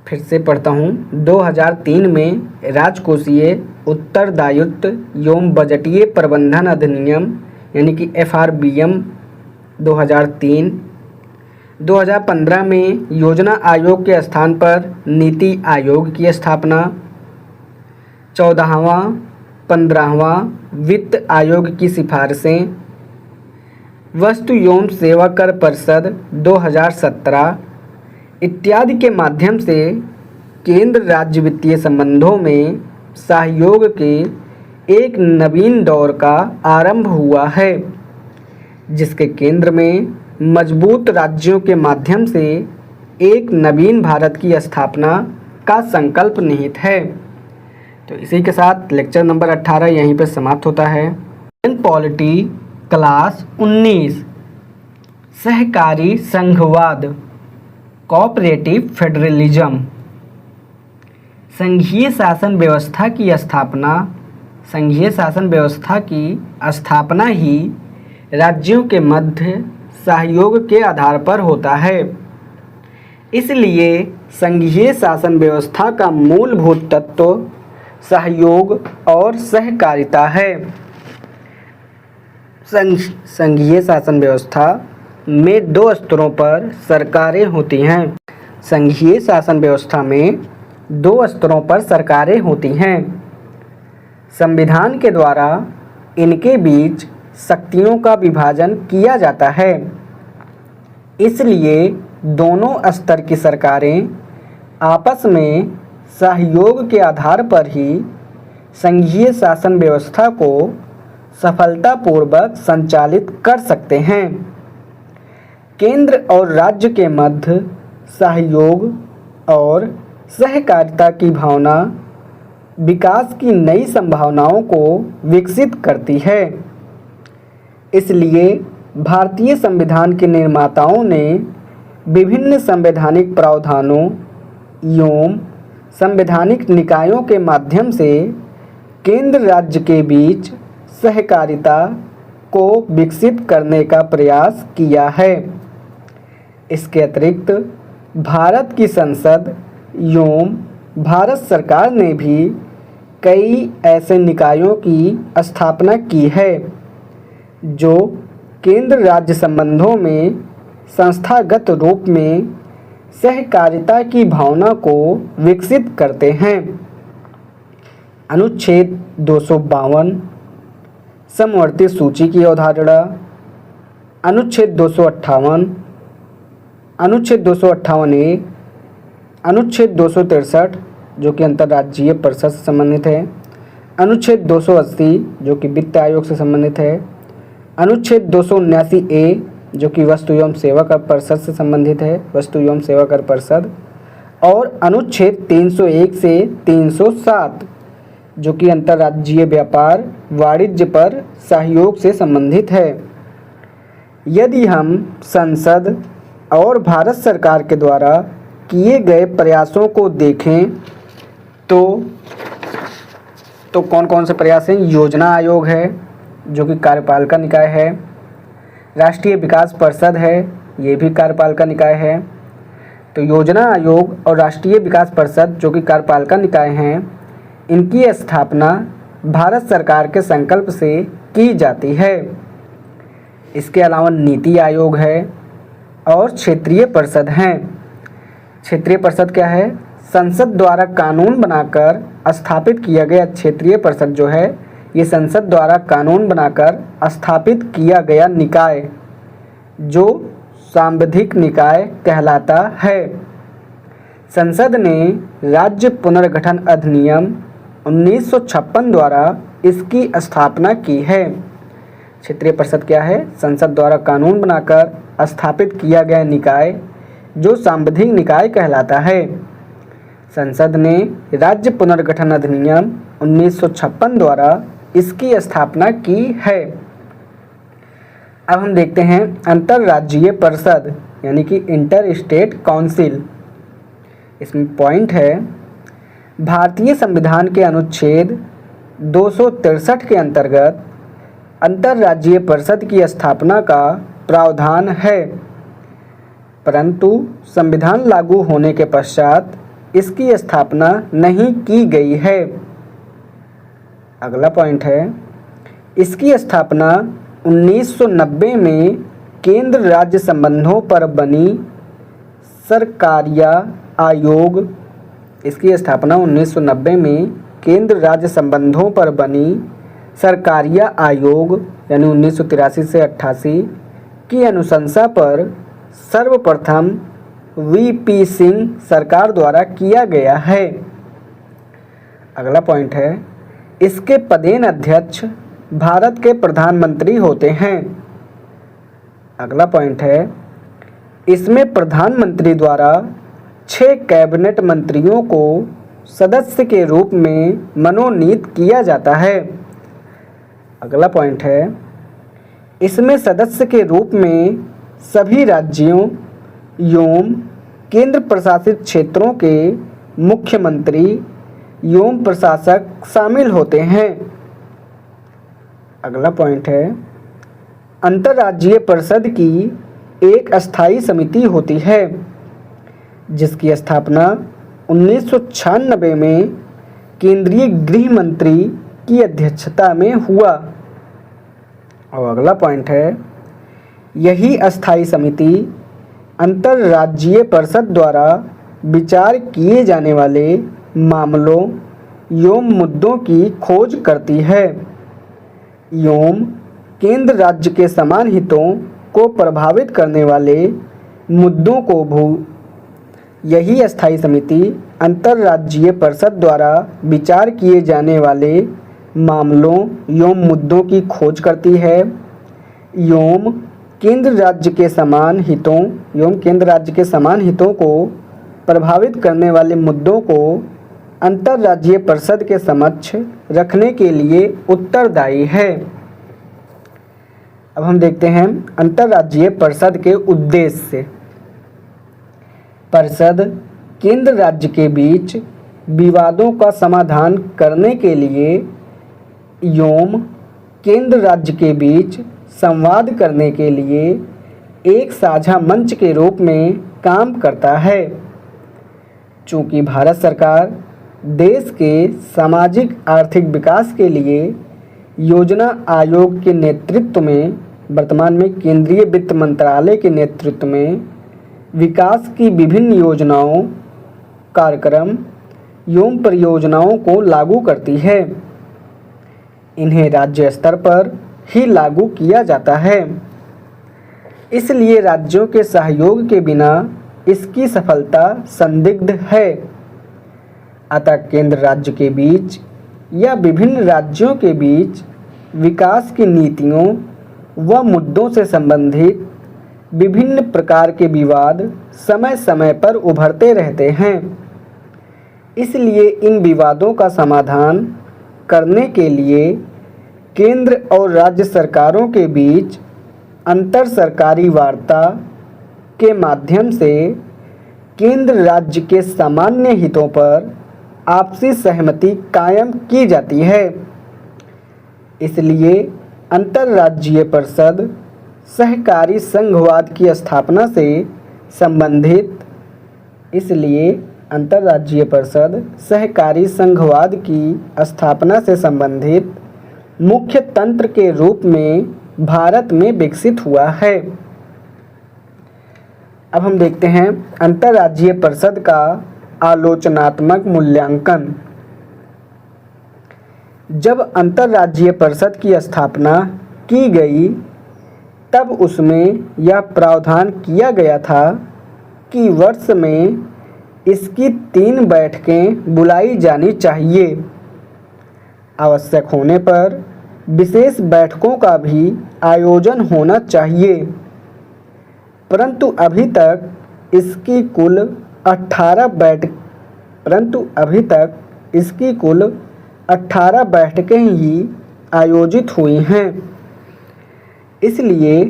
फिर से पढ़ता हूँ, 2003 में राजकोषीय उत्तरदायित्व एवं बजटीय प्रबंधन अधिनियम यानी कि FRBM 2003, 2015 में योजना आयोग के स्थान पर नीति आयोग की स्थापना, 14वां 15वां वित्त आयोग की सिफारिशें, वस्तु एवं सेवा कर परिषद 2017 इत्यादि के माध्यम से केंद्र राज्य वित्तीय संबंधों में सहयोग के एक नवीन दौर का आरंभ हुआ है, जिसके केंद्र में मजबूत राज्यों के माध्यम से एक नवीन भारत की स्थापना का संकल्प निहित है। तो इसी के साथ लेक्चर नंबर 18 यहीं पर समाप्त होता है। पॉलिटी क्लास 19 सहकारी संघवाद कोऑपरेटिव फेडरलिज्म। संघीय शासन व्यवस्था की स्थापना ही राज्यों के मध्य सहयोग के आधार पर होता है। इसलिए संघीय शासन व्यवस्था का मूलभूत तत्व सहयोग और सहकारिता है। संघीय शासन व्यवस्था में दो स्तरों पर सरकारें होती हैं। संघीय शासन व्यवस्था में दो स्तरों पर सरकारें होती हैं। संविधान के द्वारा इनके बीच शक्तियों का विभाजन किया जाता है। इसलिए दोनों स्तर की सरकारें आपस में सहयोग के आधार पर ही संघीय शासन व्यवस्था को सफलतापूर्वक संचालित कर सकते हैं। केंद्र और राज्य के मध्य सहयोग और सहकारिता की भावना विकास की नई संभावनाओं को विकसित करती है। इसलिए भारतीय संविधान के निर्माताओं ने विभिन्न संवैधानिक प्रावधानों एवं संवैधानिक निकायों के माध्यम से केंद्र राज्य के बीच सहकारिता को विकसित करने का प्रयास किया है। इसके अतिरिक्त भारत की संसद एवं भारत सरकार ने भी कई ऐसे निकायों की स्थापना की है जो केंद्र राज्य संबंधों में संस्थागत रूप में सहकारिता की भावना को विकसित करते हैं। अनुच्छेद 252 समवर्ती सूची की अवधारणा, अनुच्छेद 258, अनुच्छेद 258A, अनुच्छेद 263 जो कि अंतर्राज्यीय परिषद से संबंधित है, अनुच्छेद 280 जो कि वित्त आयोग से संबंधित है, अनुच्छेद 279A जो कि वस्तु एवं सेवा कर परिषद से संबंधित है, वस्तु एवं सेवा कर परिषद, और अनुच्छेद 301 से 307 जो कि अंतर्राज्यीय व्यापार वाणिज्य पर सहयोग से संबंधित है। यदि हम संसद और भारत सरकार के द्वारा किए गए प्रयासों को देखें तो कौन कौन से प्रयास हैं? योजना आयोग है जो कि कार्यपालिका निकाय है, राष्ट्रीय विकास परिषद है, ये भी कार्यपालिका निकाय है। तो योजना आयोग और राष्ट्रीय विकास परिषद जो कि कार्यपालिका निकाय हैं, इनकी स्थापना भारत सरकार के संकल्प से की जाती है। इसके अलावा नीति आयोग है और क्षेत्रीय परिषद हैं। क्षेत्रीय परिषद क्या है? संसद द्वारा कानून बनाकर स्थापित किया गया क्षेत्रीय परिषद जो है, ये संसद द्वारा कानून बनाकर स्थापित किया गया निकाय जो सांविधिक निकाय कहलाता है। संसद ने राज्य पुनर्गठन अधिनियम 1956 द्वारा इसकी स्थापना की है। क्षेत्रीय परिषद क्या है? संसद द्वारा कानून बनाकर स्थापित किया गया निकाय जो सांविधिक निकाय कहलाता है। संसद ने राज्य पुनर्गठन अधिनियम 1956 द्वारा इसकी स्थापना की है। अब हम देखते हैं अंतर्राज्यीय परिषद यानी कि इंटर स्टेट काउंसिल। इसमें पॉइंट है, भारतीय संविधान के अनुच्छेद 263 के अंतर्गत अंतर्राज्यीय परिषद की स्थापना का प्रावधान है, परंतु संविधान लागू होने के पश्चात इसकी स्थापना नहीं की गई है। अगला पॉइंट है, इसकी स्थापना 1990 में केंद्र राज्य संबंधों पर बनी सरकारिया आयोग। इसकी स्थापना 1990 में केंद्र राज्य संबंधों पर बनी सरकारिया आयोग यानी 1983 से 88 की अनुशंसा पर सर्वप्रथम वीपी सिंह सरकार द्वारा किया गया है। अगला पॉइंट है, इसके पदेन अध्यक्ष भारत के प्रधानमंत्री होते हैं। अगला पॉइंट है, इसमें प्रधानमंत्री द्वारा 6 कैबिनेट मंत्रियों को सदस्य के रूप में मनोनीत किया जाता है। अगला पॉइंट है, इसमें सदस्य के रूप में सभी राज्यों एवं केंद्र प्रशासित क्षेत्रों के मुख्यमंत्री एवं प्रशासक शामिल होते हैं। अगला पॉइंट है, अंतर्राज्यीय परिषद की एक अस्थायी समिति होती है जिसकी स्थापना 1996 में केंद्रीय गृह मंत्री की अध्यक्षता में हुआ। और अगला पॉइंट है, यही अस्थायी समिति अंतर्राज्यीय परिषद द्वारा विचार किए जाने वाले मामलों एवं मुद्दों की खोज करती है एवं केंद्र राज्य के समान हितों को प्रभावित करने वाले मुद्दों को यही अस्थायी समिति अंतर्राज्यीय परिषद द्वारा विचार किए जाने वाले मामलों एवं मुद्दों की खोज करती है एवं केंद्र राज्य के समान हितों को प्रभावित करने वाले मुद्दों को अंतर्राज्यीय परिषद के समक्ष रखने के लिए उत्तरदायी है। अब हम देखते हैं अंतर्राज्यीय परिषद के उद्देश्य। परिषद केंद्र राज्य के बीच विवादों का समाधान करने के लिए एवं केंद्र राज्य के बीच संवाद करने के लिए एक साझा मंच के रूप में काम करता है। चूँकि भारत सरकार देश के सामाजिक आर्थिक विकास के लिए योजना आयोग के नेतृत्व में, वर्तमान में केंद्रीय वित्त मंत्रालय के नेतृत्व में विकास की विभिन्न योजनाओं, कार्यक्रम एवं परियोजनाओं को लागू करती है, इन्हें राज्य स्तर पर ही लागू किया जाता है। इसलिए राज्यों के सहयोग के बिना इसकी सफलता संदिग्ध है। अतः केंद्र राज्य के बीच या विभिन्न राज्यों के बीच विकास की नीतियों व मुद्दों से संबंधित विभिन्न प्रकार के विवाद समय समय पर उभरते रहते हैं। इसलिए इन विवादों का समाधान करने के लिए केंद्र और राज्य सरकारों के बीच अंतर सरकारी वार्ता के माध्यम से केंद्र राज्य के सामान्य हितों पर आपसी सहमति कायम की जाती है। इसलिए अंतर्राज्यीय परिषद सहकारी संघवाद की स्थापना से संबंधित मुख्य तंत्र के रूप में भारत में विकसित हुआ है। अब हम देखते हैं अंतर्राज्यीय परिषद का आलोचनात्मक मूल्यांकन। जब अंतर्राज्यीय परिषद की स्थापना की गई तब उसमें यह प्रावधान किया गया था कि वर्ष में इसकी 3 बैठकें बुलाई जानी चाहिए। आवश्यक होने पर विशेष बैठकों का भी आयोजन होना चाहिए, परंतु अभी तक इसकी कुल 18 बैठकें ही आयोजित हुई हैं। इसलिए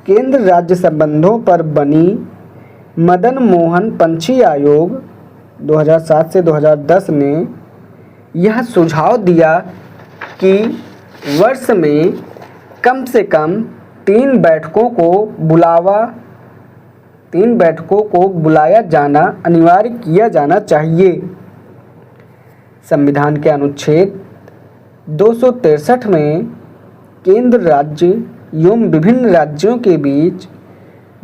केंद्र राज्य संबंधों पर बनी मदन मोहन पंछी आयोग 2007 से 2010 ने यह सुझाव दिया कि वर्ष में कम से कम 3 बैठकों को बुलाया जाना अनिवार्य किया जाना चाहिए। संविधान के अनुच्छेद 263 में केंद्र राज्य एवं विभिन्न राज्यों के बीच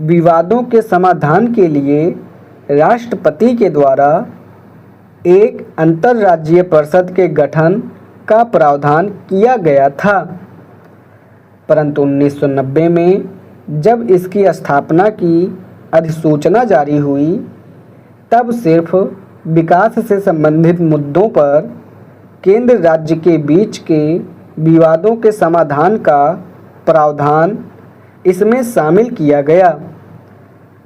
विवादों के समाधान के लिए राष्ट्रपति के द्वारा एक अंतर्राज्यीय परिषद के गठन का प्रावधान किया गया था, परंतु 1990 में जब इसकी स्थापना की अधिसूचना जारी हुई तब सिर्फ विकास से संबंधित मुद्दों पर केंद्र राज्य के बीच के विवादों के समाधान का प्रावधान इसमें शामिल किया गया,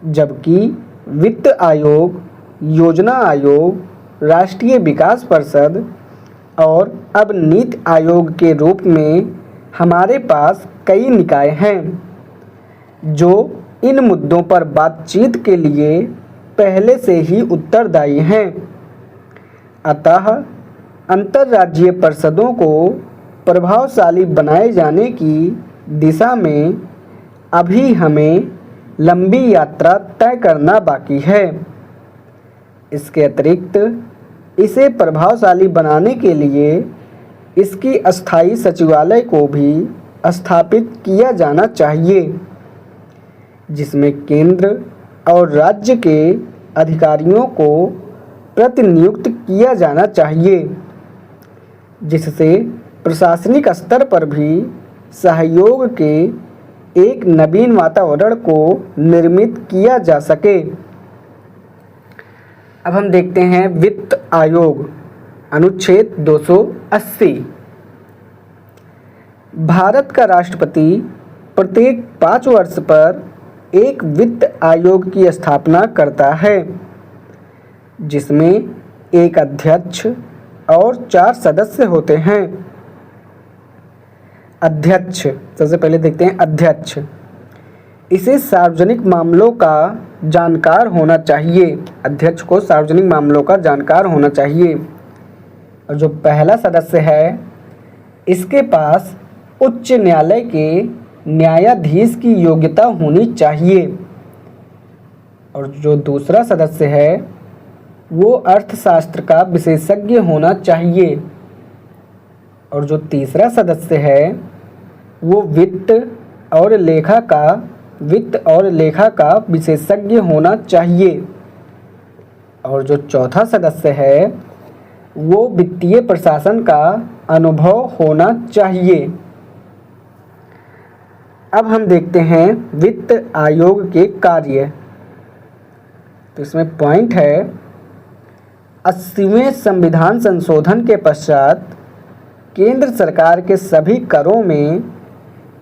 जबकि वित्त आयोग, योजना आयोग, राष्ट्रीय विकास परिषद और अब नीति आयोग के रूप में हमारे पास कई निकाय हैं जो इन मुद्दों पर बातचीत के लिए पहले से ही उत्तरदायी हैं। अतः अंतर्राज्यीय परिषदों को प्रभावशाली बनाए जाने की दिशा में अभी हमें लंबी यात्रा तय करना बाकी है। इसके अतिरिक्त इसे प्रभावशाली बनाने के लिए इसकी अस्थायी सचिवालय को भी स्थापित किया जाना चाहिए, जिसमें केंद्र और राज्य के अधिकारियों को प्रतिनियुक्त किया जाना चाहिए, जिससे प्रशासनिक स्तर पर भी सहयोग के एक नवीन वातावरण को निर्मित किया जा सके। अब हम देखते हैं वित्त आयोग, अनुच्छेद 280। भारत का राष्ट्रपति प्रत्येक 5 वर्ष पर एक वित्त आयोग की स्थापना करता है, जिसमें एक अध्यक्ष और 4 सदस्य होते हैं। अध्यक्ष, सबसे पहले देखते हैं अध्यक्ष। इसे सार्वजनिक मामलों का जानकार होना चाहिए। अध्यक्ष को सार्वजनिक मामलों का जानकार होना चाहिए। और जो पहला सदस्य है, इसके पास उच्च न्यायालय के न्यायाधीश की योग्यता होनी चाहिए। और जो दूसरा सदस्य है, वो अर्थशास्त्र का विशेषज्ञ होना चाहिए। और जो तीसरा सदस्य है, वो वित्त और लेखा का विशेषज्ञ होना चाहिए। और जो चौथा सदस्य है, वो वित्तीय प्रशासन का अनुभव होना चाहिए। अब हम देखते हैं वित्त आयोग के कार्य। तो इसमें पॉइंट है, 80वें संविधान संशोधन के पश्चात केंद्र सरकार के सभी करों में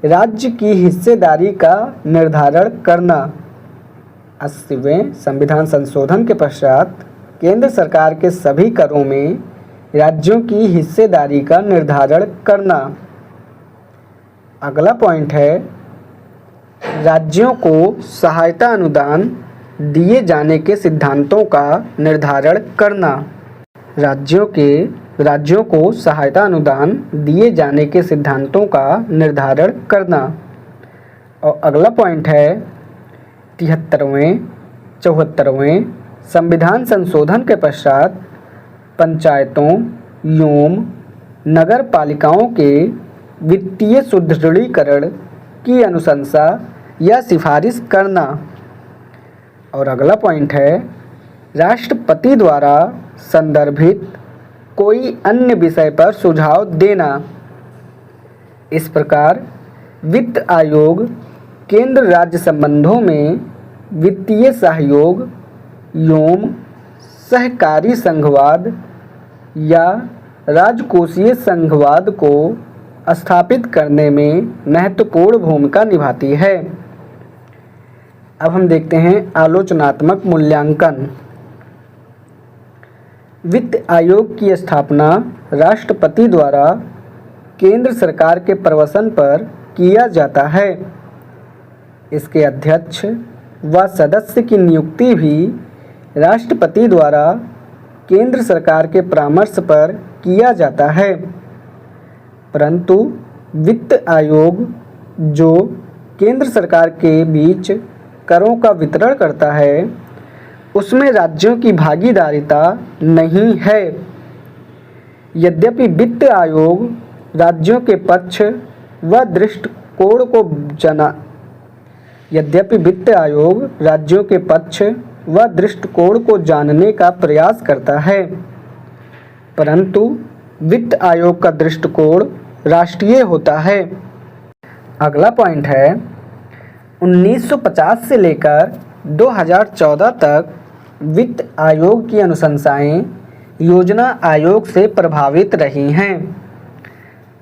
राज्य की हिस्सेदारी का निर्धारण करना। 80वें संविधान संशोधन के पश्चात केंद्र सरकार के सभी करों में राज्यों की हिस्सेदारी का निर्धारण करना। अगला पॉइंट है, राज्यों को सहायता अनुदान दिए जाने के सिद्धांतों का निर्धारण करना। राज्यों को सहायता अनुदान दिए जाने के सिद्धांतों का निर्धारण करना। और अगला पॉइंट है 73वें 74वें संविधान संशोधन के पश्चात पंचायतों एवं नगर पालिकाओं के वित्तीय सुदृढ़ीकरण की अनुशंसा या सिफारिश करना। और अगला पॉइंट है, राष्ट्रपति द्वारा संदर्भित कोई अन्य विषय पर सुझाव देना। इस प्रकार वित्त आयोग केंद्र राज्य संबंधों में वित्तीय सहयोग एवं सहकारी संघवाद या राजकोषीय संघवाद को स्थापित करने में महत्वपूर्ण भूमिका निभाती है। अब हम देखते हैं आलोचनात्मक मूल्यांकन। वित्त आयोग की स्थापना राष्ट्रपति द्वारा केंद्र सरकार के प्रवचन पर किया जाता है। इसके अध्यक्ष व सदस्य की नियुक्ति भी राष्ट्रपति द्वारा केंद्र सरकार के परामर्श पर किया जाता है। परंतु वित्त आयोग जो केंद्र सरकार के बीच करों का वितरण करता है, उसमें राज्यों की भागीदारिता नहीं है। यद्यपि वित्त आयोग राज्यों के पक्ष व दृष्टिकोण को जानने का प्रयास करता है, परंतु वित्त आयोग का दृष्टिकोण राष्ट्रीय होता है। अगला पॉइंट है 1950 से लेकर 2014 तक वित्त आयोग की अनुशंसाएं योजना आयोग से प्रभावित रही हैं।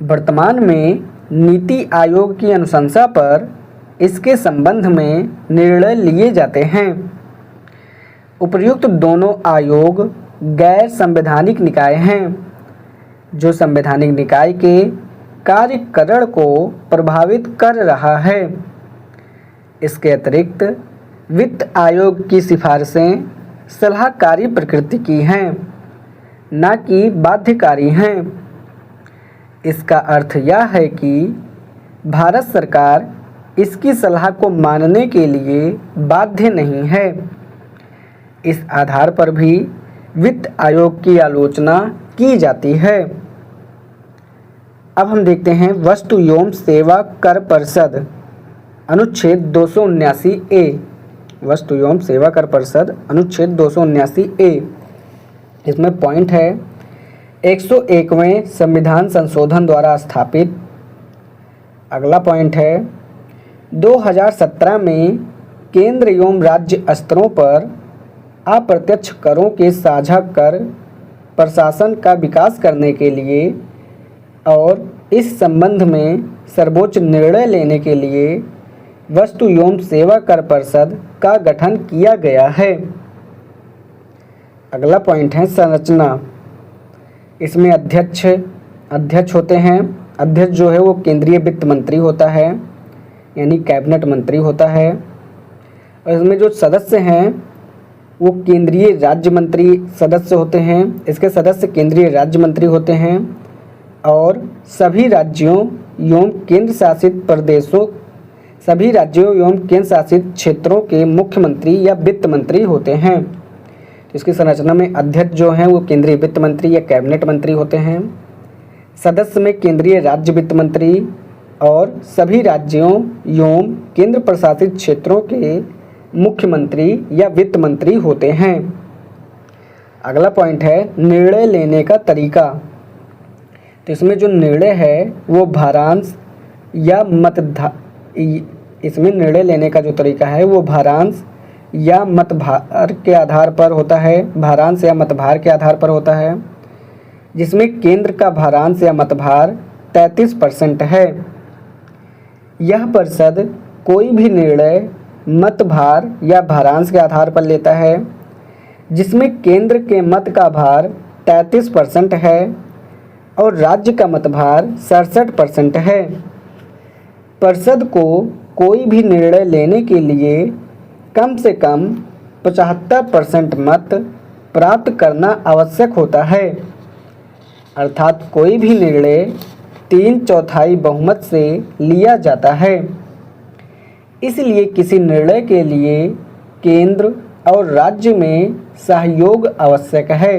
वर्तमान में नीति आयोग की अनुशंसा पर इसके संबंध में निर्णय लिए जाते हैं। उपर्युक्त दोनों आयोग गैर संवैधानिक निकाय हैं, जो संवैधानिक निकाय के कार्यकरण को प्रभावित कर रहा है। इसके अतिरिक्त वित्त आयोग की सिफारिशें सलाहकारी प्रकृति की हैं, न कि बाध्यकारी हैं। इसका अर्थ यह है कि भारत सरकार इसकी सलाह को मानने के लिए बाध्य नहीं है। इस आधार पर भी वित्त आयोग की आलोचना की जाती है। अब हम देखते हैं वस्तु एवं सेवा कर परिषद अनुच्छेद 279 ए। वस्तु एवं सेवा कर परिषद अनुच्छेद 279 ए। इसमें पॉइंट है 101वें संविधान संशोधन द्वारा स्थापित। अगला पॉइंट है 2017 में केंद्र एवं राज्य स्तरों पर अप्रत्यक्ष करों के साझा कर प्रशासन का विकास करने के लिए और इस संबंध में सर्वोच्च निर्णय लेने के लिए वस्तु एवं सेवा कर परिषद का गठन किया गया है। अगला पॉइंट है संरचना। इसमें अध्यक्ष होते हैं। अध्यक्ष जो है वो केंद्रीय वित्त मंत्री होता है, यानी कैबिनेट मंत्री होता है। और इसमें जो सदस्य हैं वो केंद्रीय राज्य मंत्री सदस्य होते हैं। इसके सदस्य केंद्रीय राज्य मंत्री होते हैं और सभी राज्यों एवं केंद्र शासित क्षेत्रों के मुख्यमंत्री या वित्त मंत्री होते हैं। इसकी संरचना में अध्यक्ष जो हैं वो केंद्रीय वित्त मंत्री या कैबिनेट मंत्री होते हैं। सदस्य में केंद्रीय राज्य वित्त मंत्री और सभी राज्यों एवं केंद्र प्रशासित क्षेत्रों के मुख्यमंत्री या वित्त मंत्री होते हैं। अगला पॉइंट है निर्णय लेने का तरीका। तो इसमें जो निर्णय है वो भारांश या इसमें निर्णय लेने का जो तरीका है वो भारांश या मतभार के आधार पर होता है। भारांश या मतभार के आधार पर होता है, जिसमें केंद्र का भारांश या मतभार 33% है। यह परिषद कोई भी निर्णय मतभार या भारांश के आधार पर लेता है, जिसमें केंद्र के मत का भार 33% है और राज्य का मतभार 67% है। परिषद को कोई भी निर्णय लेने के लिए कम से कम 75% मत प्राप्त करना आवश्यक होता है, अर्थात कोई भी निर्णय 3/4 बहुमत से लिया जाता है। इसलिए किसी निर्णय के लिए केंद्र और राज्य में सहयोग आवश्यक है।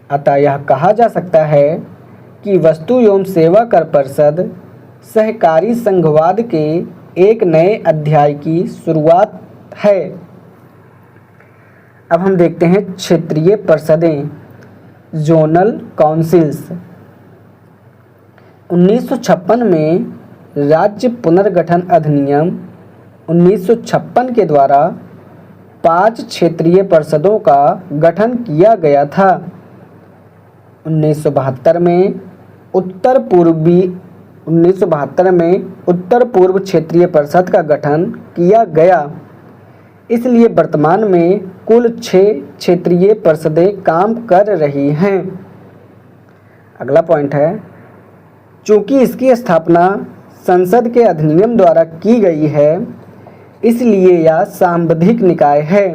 अतः यह कहा जा सकता है कि वस्तु एवं सेवा कर परिषद सहकारी संघवाद के एक नए अध्याय की शुरुआत है। अब हम देखते हैं क्षेत्रीय परिषदें, जोनल काउंसिल्स। 1956 में राज्य पुनर्गठन अधिनियम 1956 के द्वारा 5 क्षेत्रीय परिषदों का गठन किया गया था। 1972 में उत्तर पूर्वी 1972 में उत्तर पूर्व क्षेत्रीय परिषद का गठन किया गया। इसलिए वर्तमान में कुल 6 क्षेत्रीय परिषदें काम कर रही हैं। अगला पॉइंट है, चूंकि इसकी स्थापना संसद के अधिनियम द्वारा की गई है, इसलिए यह सांविधिक निकाय है।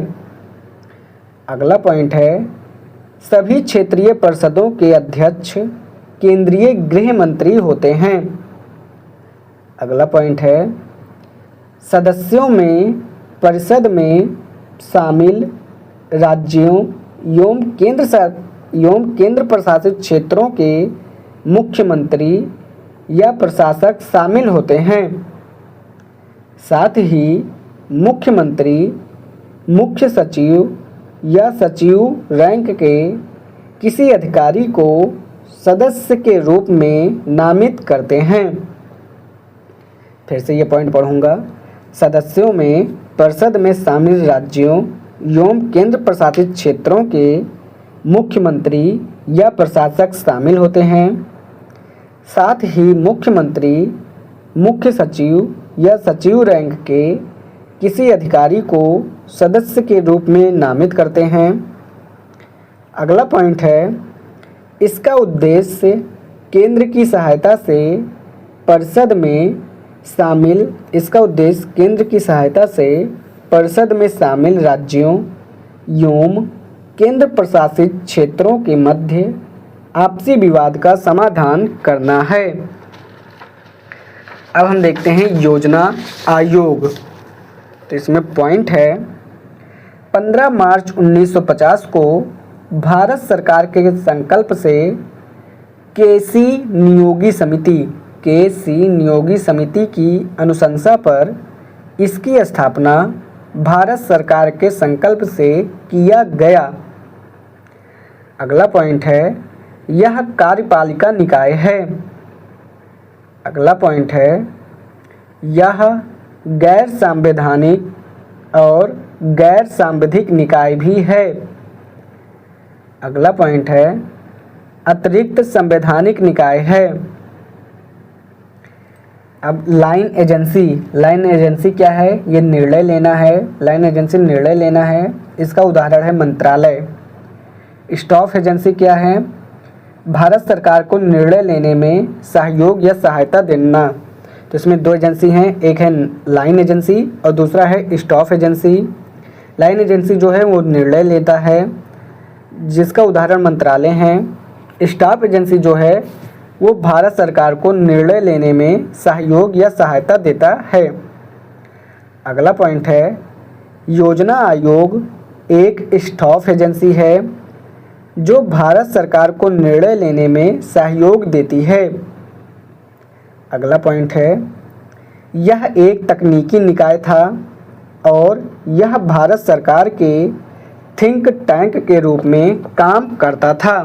अगला पॉइंट है, सभी क्षेत्रीय परिषदों के अध्यक्ष केंद्रीय गृह मंत्री होते हैं। अगला पॉइंट है, सदस्यों में परिषद में शामिल राज्यों एवं केंद्र प्रशासित क्षेत्रों के मुख्यमंत्री या प्रशासक शामिल होते हैं। साथ ही मुख्यमंत्री, मुख्य सचिव या सचिव रैंक के किसी अधिकारी को सदस्य के रूप में नामित करते हैं। फिर से ये पॉइंट पढ़ूंगा। सदस्यों में परिषद में शामिल राज्यों एवं केंद्र प्रशासित क्षेत्रों के मुख्यमंत्री या प्रशासक शामिल होते हैं। साथ ही मुख्यमंत्री, मुख्य सचिव या सचिव रैंक के किसी अधिकारी को सदस्य के रूप में नामित करते हैं। अगला पॉइंट है, इसका उद्देश्य केंद्र की सहायता से परिषद में शामिल राज्यों एवं केंद्र प्रशासित क्षेत्रों के मध्य आपसी विवाद का समाधान करना है। अब हम देखते हैं योजना आयोग। तो इसमें पॉइंट है, 15 मार्च 1950 को भारत सरकार के संकल्प से केसी नियोगी समिति की अनुशंसा पर इसकी स्थापना भारत सरकार के संकल्प से किया गया। अगला पॉइंट है, यह कार्यपालिका निकाय है। अगला पॉइंट है, यह गैर संवैधानिक और गैर सांविधिक निकाय भी है। अगला पॉइंट है, अतिरिक्त संवैधानिक निकाय है। अब लाइन एजेंसी क्या है? ये निर्णय लेना है। लाइन एजेंसी निर्णय लेना है। इसका उदाहरण है मंत्रालय। स्टाफ एजेंसी क्या है? भारत सरकार को निर्णय लेने में सहयोग या सहायता देना। तो इसमें 2 एजेंसी हैं, एक है लाइन एजेंसी और दूसरा है स्टाफ एजेंसी। लाइन एजेंसी जो है वो निर्णय लेता है, जिसका उदाहरण मंत्रालय हैं। स्टाफ एजेंसी जो है वो भारत सरकार को निर्णय लेने में सहयोग या सहायता देता है। अगला पॉइंट है, योजना आयोग एक स्टाफ एजेंसी है जो भारत सरकार को निर्णय लेने में सहयोग देती है। अगला पॉइंट है, यह एक तकनीकी निकाय था और यह भारत सरकार के थिंक टैंक के रूप में काम करता था।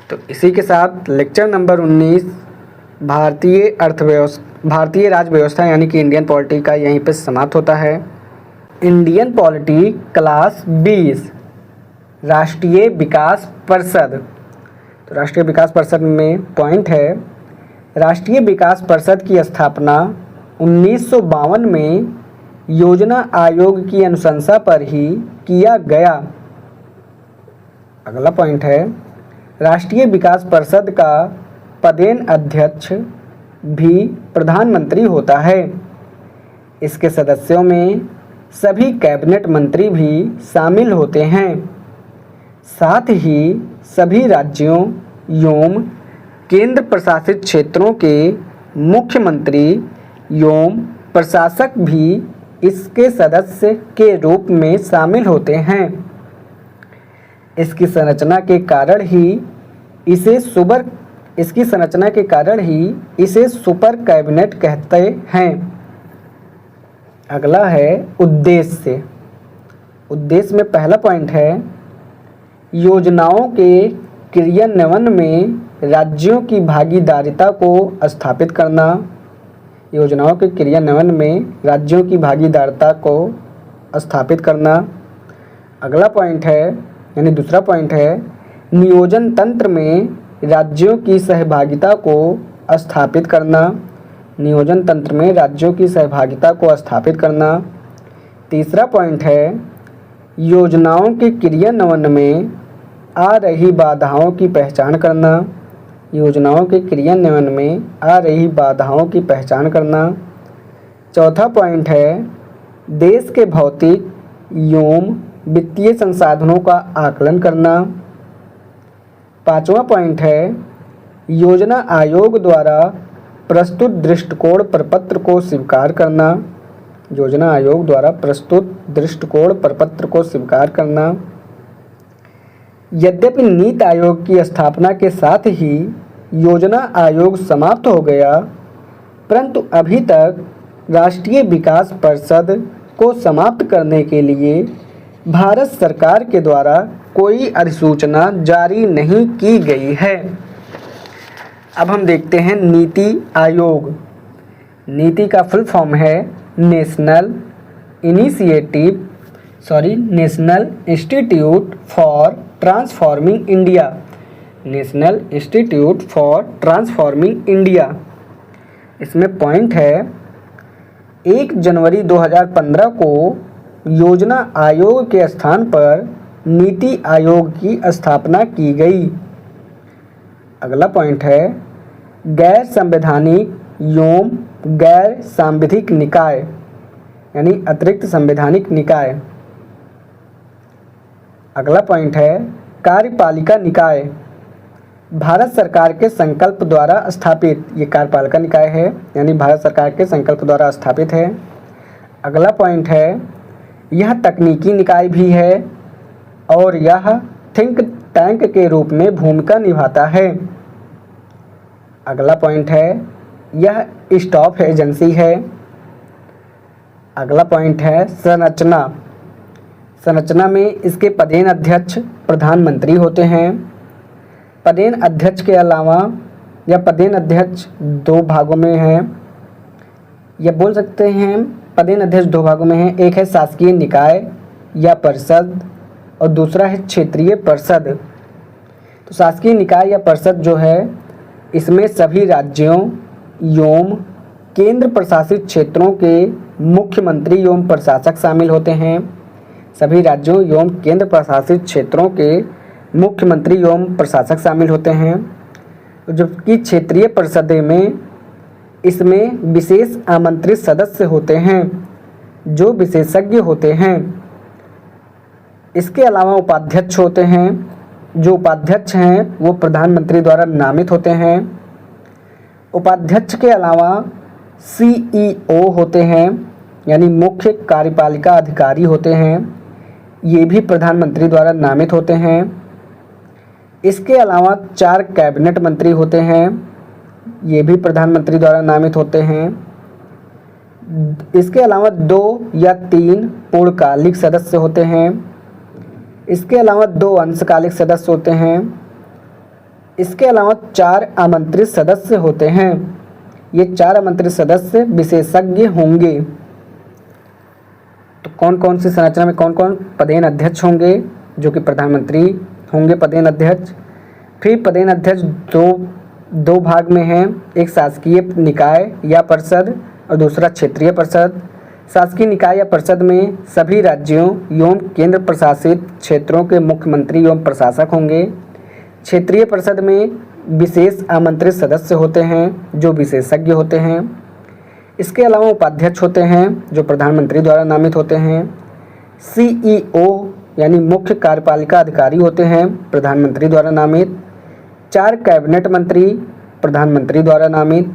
तो इसी के साथ लेक्चर नंबर 19 भारतीय राज्य व्यवस्था यानी कि इंडियन पॉलिटी का यहीं पे समाप्त होता है। इंडियन पॉलिटी क्लास 20 राष्ट्रीय विकास परिषद। तो राष्ट्रीय विकास परिषद में पॉइंट है, राष्ट्रीय विकास परिषद की स्थापना 1952 में योजना आयोग की अनुशंसा पर ही किया गया। अगला पॉइंट है, राष्ट्रीय विकास परिषद का पदेन अध्यक्ष भी प्रधानमंत्री होता है। इसके सदस्यों में सभी कैबिनेट मंत्री भी शामिल होते हैं। साथ ही सभी राज्यों एवं केंद्र प्रशासित क्षेत्रों के मुख्यमंत्री एवं प्रशासक भी इसके सदस्य के रूप में शामिल होते हैं। इसकी संरचना के कारण ही इसे सुपर कैबिनेट कहते हैं। अगला है उद्देश्य। उद्देश्य में पहला पॉइंट है, योजनाओं के क्रियान्वयन में राज्यों की भागीदारिता को स्थापित करना। योजनाओं के क्रियान्वयन में राज्यों की भागीदारिता को स्थापित करना। अगला पॉइंट है यानी दूसरा पॉइंट है, नियोजन तंत्र में राज्यों की सहभागिता को स्थापित करना। नियोजन तंत्र में राज्यों की सहभागिता को स्थापित करना। तीसरा पॉइंट है योजनाओं के क्रियान्वयन में आ रही बाधाओं की पहचान करना। योजनाओं के क्रियान्वयन में आ रही बाधाओं की पहचान करना। चौथा पॉइंट है देश के भौतिक एवं वित्तीय संसाधनों का आकलन करना। पांचवा पॉइंट है योजना आयोग द्वारा प्रस्तुत दृष्टिकोण प्रपत्र को स्वीकार करना। योजना आयोग द्वारा प्रस्तुत दृष्टिकोण प्रपत्र को स्वीकार करना। यद्यपि नीति आयोग की स्थापना के साथ ही योजना आयोग समाप्त हो गया, परंतु अभी तक राष्ट्रीय विकास परिषद को समाप्त करने के लिए भारत सरकार के द्वारा कोई अधिसूचना जारी नहीं की गई है। अब हम देखते हैं नीति आयोग। नीति का फुल फॉर्म है national institute for transforming India. National institute for transforming India. इसमें पॉइंट है 1 जनवरी 2015 को योजना आयोग के स्थान पर नीति आयोग की स्थापना की गई। अगला पॉइंट है गैर संवैधानिक एवं गैर सांविधिक निकाय यानी अतिरिक्त संवैधानिक निकाय। अगला पॉइंट है कार्यपालिका निकाय, भारत सरकार के संकल्प द्वारा स्थापित। ये कार्यपालिका निकाय है यानी भारत सरकार के संकल्प द्वारा स्थापित है। अगला पॉइंट है यह तकनीकी निकाय भी है और यह थिंक टैंक के रूप में भूमिका निभाता है। अगला पॉइंट है यह स्टाफ एजेंसी है। अगला पॉइंट है संरचना। संरचना में इसके पदेन अध्यक्ष प्रधानमंत्री होते हैं। पदेन अध्यक्ष के अलावा यह पदेन अध्यक्ष 2 भागों में है। यह बोल सकते हैं पदेन अध्यक्ष 2 भागों में है। एक है शासकीय निकाय या परिषद और दूसरा है क्षेत्रीय परिषद। तो शासकीय निकाय या परिषद जो है इसमें सभी राज्यों एवं केंद्र प्रशासित क्षेत्रों के मुख्यमंत्री एवं प्रशासक शामिल होते हैं। सभी राज्यों एवं केंद्र प्रशासित क्षेत्रों के मुख्यमंत्री एवं प्रशासक शामिल होते हैं। जबकि क्षेत्रीय परिषद में इसमें विशेष आमंत्रित सदस्य होते हैं जो विशेषज्ञ होते हैं। इसके अलावा उपाध्यक्ष होते हैं। जो उपाध्यक्ष हैं वो प्रधानमंत्री द्वारा नामित होते हैं। उपाध्यक्ष के अलावा CEO होते हैं यानी मुख्य कार्यपालिका अधिकारी होते हैं। ये भी प्रधानमंत्री द्वारा नामित होते हैं। इसके अलावा 4 कैबिनेट मंत्री होते हैं। ये भी प्रधानमंत्री द्वारा नामित होते हैं। इसके अलावा 2 या 3 पूर्णकालिक सदस्य होते हैं। इसके अलावा 2 अंशकालिक सदस्य होते हैं। इसके अलावा 4 आमंत्रित सदस्य होते हैं। ये 4 आमंत्रित सदस्य विशेषज्ञ होंगे। तो कौन कौन सी संरचना में कौन कौन पदेन अध्यक्ष होंगे जो कि प्रधानमंत्री होंगे पदेन अध्यक्ष। फिर पदेन अध्यक्ष दो भाग में हैं, एक शासकीय निकाय या परिषद और दूसरा क्षेत्रीय परिषद। शासकीय निकाय या परिषद में सभी राज्यों एवं केंद्र प्रशासित क्षेत्रों के मुख्यमंत्री एवं प्रशासक होंगे। क्षेत्रीय परिषद में विशेष आमंत्रित सदस्य होते हैं जो विशेषज्ञ होते हैं। इसके अलावा उपाध्यक्ष होते हैं जो प्रधानमंत्री द्वारा नामित होते हैं। CEO यानी मुख्य कार्यपालिका अधिकारी होते हैं प्रधानमंत्री द्वारा नामित। 4 कैबिनेट मंत्री प्रधानमंत्री द्वारा नामित।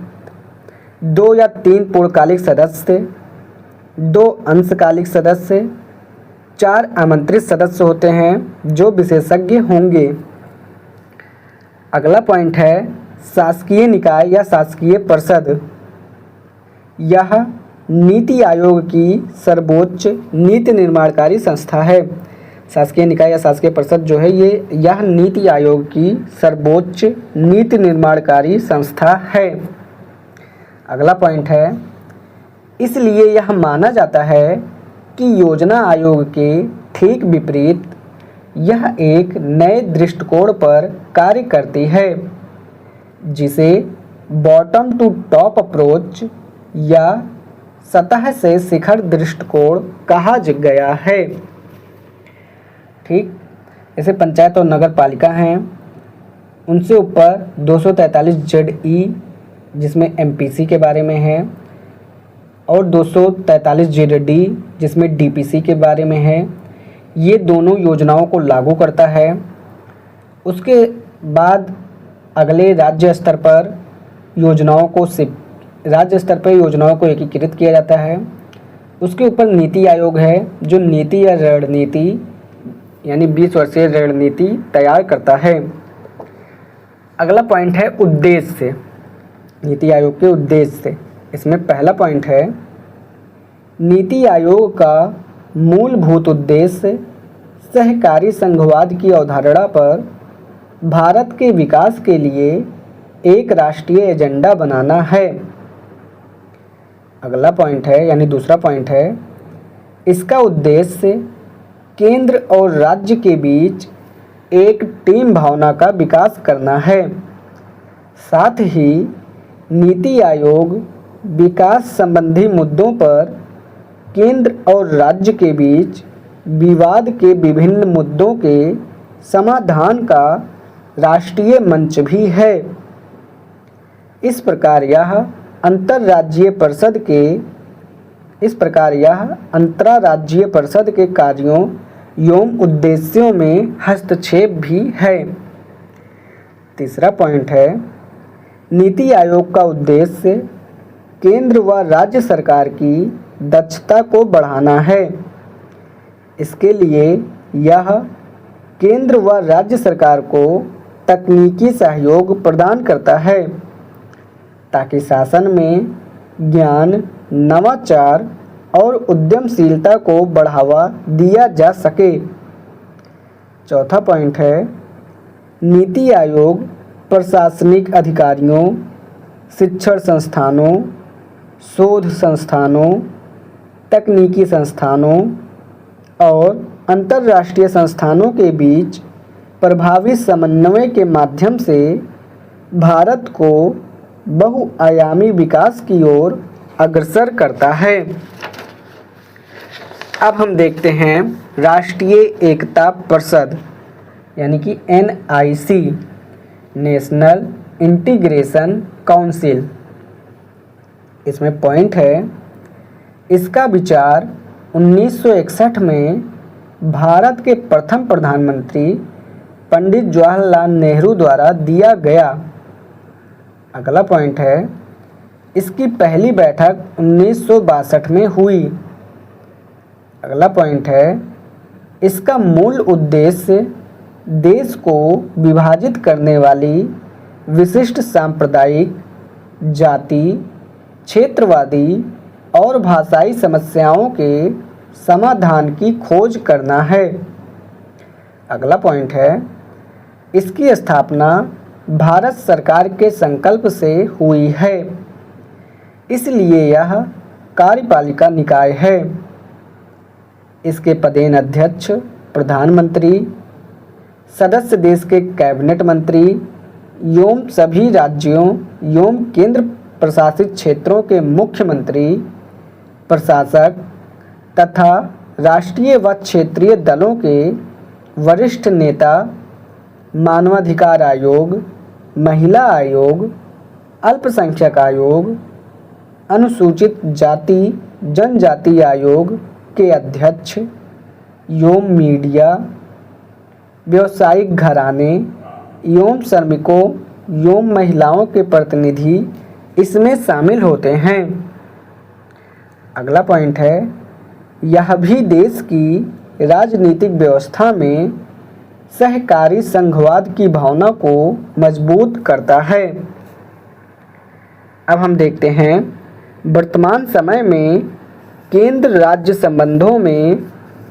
2 या 3 पूर्णकालिक सदस्य, 2 अंशकालिक सदस्य, 4 आमंत्रित सदस्य होते हैं जो विशेषज्ञ होंगे। अगला पॉइंट है शासकीय निकाय या शासकीय परिषद। यह नीति आयोग की सर्वोच्च नीति निर्माणकारी संस्था है। शासकीय निकाय या शासकीय परिषद जो है यह नीति आयोग की सर्वोच्च नीति निर्माणकारी संस्था है। अगला पॉइंट है इसलिए यह माना जाता है कि योजना आयोग के ठीक विपरीत यह एक नए दृष्टिकोण पर कार्य करती है। जिसे बॉटम टू टॉप अप्रोच या सतह से शिखर दृष्टिकोण कहा गया है। ठीक, जैसे पंचायत और नगर पालिका हैं, उनसे ऊपर 243 ZE जिसमें MPC के बारे में है, और 243 ZD जिसमें DPC के बारे में है। ये दोनों योजनाओं को लागू करता है। उसके बाद अगले राज्य स्तर पर योजनाओं को एकीकृत किया जाता है। उसके ऊपर नीति आयोग है, जो नीति या रणनीति यानी 20 वर्षीय रणनीति तैयार करता है। अगला पॉइंट है उद्देश्य, नीति आयोग के उद्देश्य। इसमें पहला पॉइंट है, नीति आयोग का मूलभूत उद्देश्य सहकारी संघवाद की अवधारणा पर भारत के विकास के लिए एक राष्ट्रीय एजेंडा बनाना है। अगला पॉइंट है यानी दूसरा पॉइंट है, इसका उद्देश्य केंद्र और राज्य के बीच एक टीम भावना का विकास करना है। साथ ही नीति आयोग विकास संबंधी मुद्दों पर केंद्र और राज्य के बीच विवाद के विभिन्न मुद्दों के समाधान का राष्ट्रीय मंच भी है। इस प्रकार यह अंतर्राज्यीय परिषद के कार्यों एवं उद्देश्यों में हस्तक्षेप भी है। तीसरा पॉइंट है, नीति आयोग का उद्देश्य केंद्र व राज्य सरकार की दक्षता को बढ़ाना है। इसके लिए यह केंद्र व राज्य सरकार को तकनीकी सहयोग प्रदान करता है ताकि शासन में ज्ञान, नवाचार और उद्यमशीलता को बढ़ावा दिया जा सके। चौथा पॉइंट है, नीति आयोग प्रशासनिक अधिकारियों, शिक्षण संस्थानों, शोध संस्थानों, तकनीकी संस्थानों और अंतर्राष्ट्रीय संस्थानों के बीच प्रभावी समन्वय के माध्यम से भारत को बहुआयामी विकास की ओर अग्रसर करता है। अब हम देखते हैं राष्ट्रीय एकता परिषद यानी कि NIC, नेशनल इंटीग्रेशन काउंसिल। इसमें पॉइंट है, इसका विचार 1961 में भारत के प्रथम प्रधानमंत्री पंडित जवाहरलाल नेहरू द्वारा दिया गया। अगला पॉइंट है, इसकी पहली बैठक 1962 में हुई। अगला पॉइंट है, इसका मूल उद्देश्य देश को विभाजित करने वाली विशिष्ट सांप्रदायिक, जाति, क्षेत्रवादी और भाषाई समस्याओं के समाधान की खोज करना है। अगला पॉइंट है, इसकी स्थापना भारत सरकार के संकल्प से हुई है, इसलिए यह कार्यपालिका निकाय है। इसके पदेन अध्यक्ष प्रधानमंत्री, सदस्य देश के कैबिनेट मंत्री एवं सभी राज्यों एवं केंद्र प्रशासित क्षेत्रों के मुख्यमंत्री, प्रशासक तथा राष्ट्रीय व क्षेत्रीय दलों के वरिष्ठ नेता, मानवाधिकार आयोग, महिला आयोग, अल्पसंख्यक आयोग, अनुसूचित जाति जनजाति आयोग के अध्यक्ष एवं मीडिया, व्यावसायिक घराने एवं श्रमिकों एवं महिलाओं के प्रतिनिधि इसमें शामिल होते हैं। अगला पॉइंट है, यह भी देश की राजनीतिक व्यवस्था में सहकारी संघवाद की भावना को मजबूत करता है। अब हम देखते हैं वर्तमान समय में केंद्र राज्य संबंधों में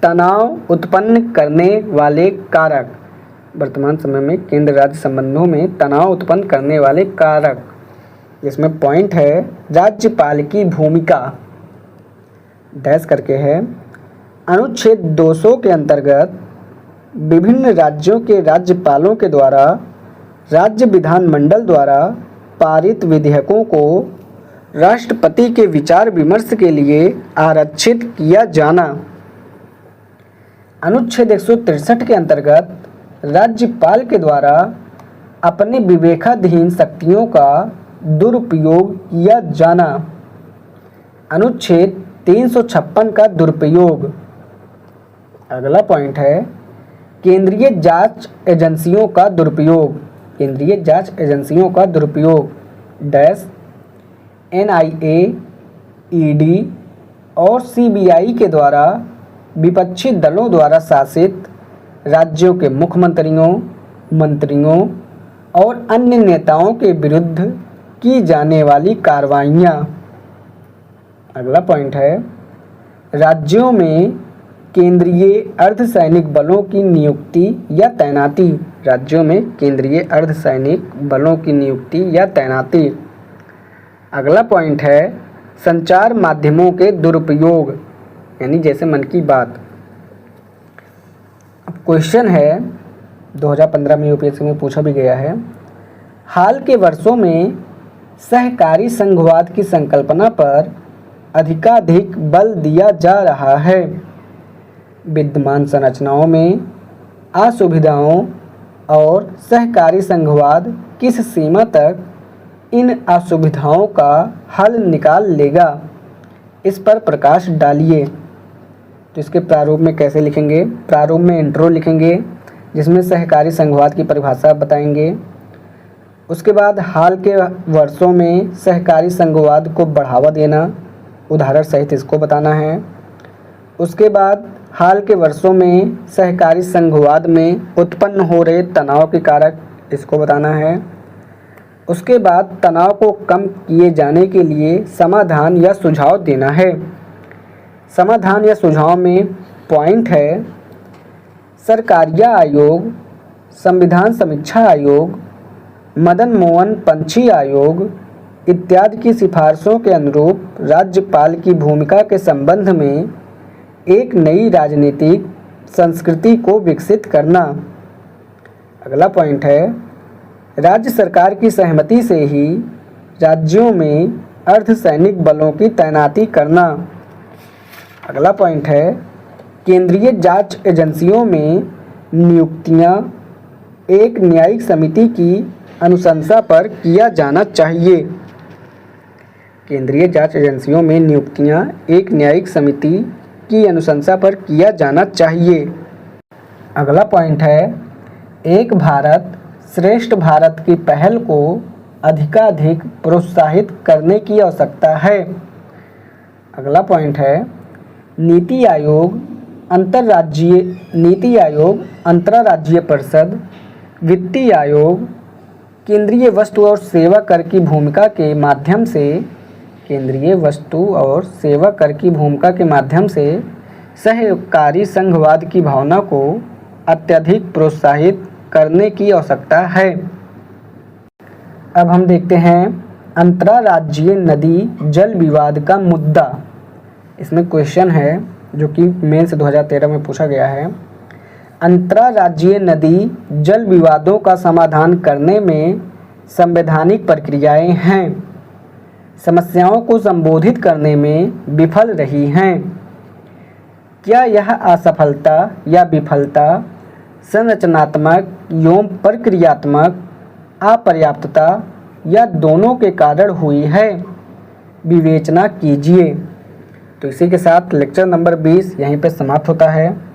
तनाव उत्पन्न करने वाले कारक। वर्तमान समय में केंद्र राज्य संबंधों में तनाव उत्पन्न करने वाले कारक, जिसमें पॉइंट है राज्यपाल की भूमिका डैश करके है। अनुच्छेद 200 के अंतर्गत विभिन्न राज्यों के राज्यपालों के द्वारा राज्य विधानमंडल द्वारा पारित विधेयकों को राष्ट्रपति के विचार विमर्श के लिए आरक्षित किया जाना। अनुच्छेद 163 के अंतर्गत राज्यपाल के द्वारा अपने विवेकाधीन शक्तियों का दुरुपयोग किया जाना। अनुच्छेद 356 का दुरुपयोग। अगला पॉइंट है केंद्रीय जांच एजेंसियों का दुरुपयोग। केंद्रीय जांच एजेंसियों का दुरुपयोग डैश NIA, ED और CBI के द्वारा विपक्षी दलों द्वारा शासित राज्यों के मुख्यमंत्रियों, मंत्रियों और अन्य नेताओं के विरुद्ध की जाने वाली कार्रवाइयाँ। अगला पॉइंट है राज्यों में केंद्रीय अर्धसैनिक बलों की नियुक्ति या तैनाती। राज्यों में केंद्रीय अर्धसैनिक बलों की नियुक्ति या तैनाती। अगला पॉइंट है संचार माध्यमों के दुरुपयोग, यानी जैसे मन की बात। अब क्वेश्चन है 2015 में UPSC में पूछा भी गया है। हाल के वर्षों में सहकारी संघवाद की संकल्पना पर अधिकाधिक बल दिया जा रहा है। विद्यमान संरचनाओं में असुविधाओं और सहकारी संघवाद किस सीमा तक इन असुविधाओं का हल निकाल लेगा, इस पर प्रकाश डालिए। तो इसके प्रारूप में कैसे लिखेंगे? प्रारूप में इंट्रो लिखेंगे जिसमें सहकारी संघवाद की परिभाषा बताएंगे। उसके बाद हाल के वर्षों में सहकारी संघवाद को बढ़ावा देना, उदाहरण सहित इसको बताना है। उसके बाद हाल के वर्षों में सहकारी संघवाद में उत्पन्न हो रहे तनाव के कारक, इसको बताना है। उसके बाद तनाव को कम किए जाने के लिए समाधान या सुझाव देना है। समाधान या सुझाव में पॉइंट है सरकारिया आयोग, संविधान समीक्षा आयोग, मदन मोहन पंछी आयोग इत्यादि की सिफारिशों के अनुरूप राज्यपाल की भूमिका के संबंध में एक नई राजनीतिक संस्कृति को विकसित करना। अगला पॉइंट है राज्य सरकार की सहमति से ही राज्यों में अर्धसैनिक बलों की तैनाती करना। अगला पॉइंट है केंद्रीय जांच एजेंसियों में नियुक्तियां एक न्यायिक समिति की अनुशंसा पर किया जाना चाहिए। केंद्रीय जांच एजेंसियों में नियुक्तियां एक न्यायिक समिति की अनुशंसा पर किया जाना चाहिए। अगला पॉइंट है एक भारत श्रेष्ठ भारत की पहल को अधिकाधिक प्रोत्साहित करने की आवश्यकता है। अगला पॉइंट है नीति आयोग, अंतर्राज्यीय परिषद, वित्तीय आयोग केंद्रीय वस्तु और सेवा कर की भूमिका के माध्यम से सहकारी संघवाद की भावना को अत्यधिक प्रोत्साहित करने की आवश्यकता है। अब हम देखते हैं अंतर्राज्यीय नदी जल विवाद का मुद्दा। इसमें क्वेश्चन है जो कि मेंस 2013 में पूछा गया है। अंतर्राज्यीय नदी जल विवादों का समाधान करने में संवैधानिक प्रक्रियाएं हैं, समस्याओं को संबोधित करने में विफल रही हैं। क्या यह असफलता या विफलता संरचनात्मक एवं प्रक्रियात्मक अपर्याप्तता या दोनों के कारण हुई है? विवेचना कीजिए। तो इसी के साथ लेक्चर नंबर 20 यहीं पर समाप्त होता है।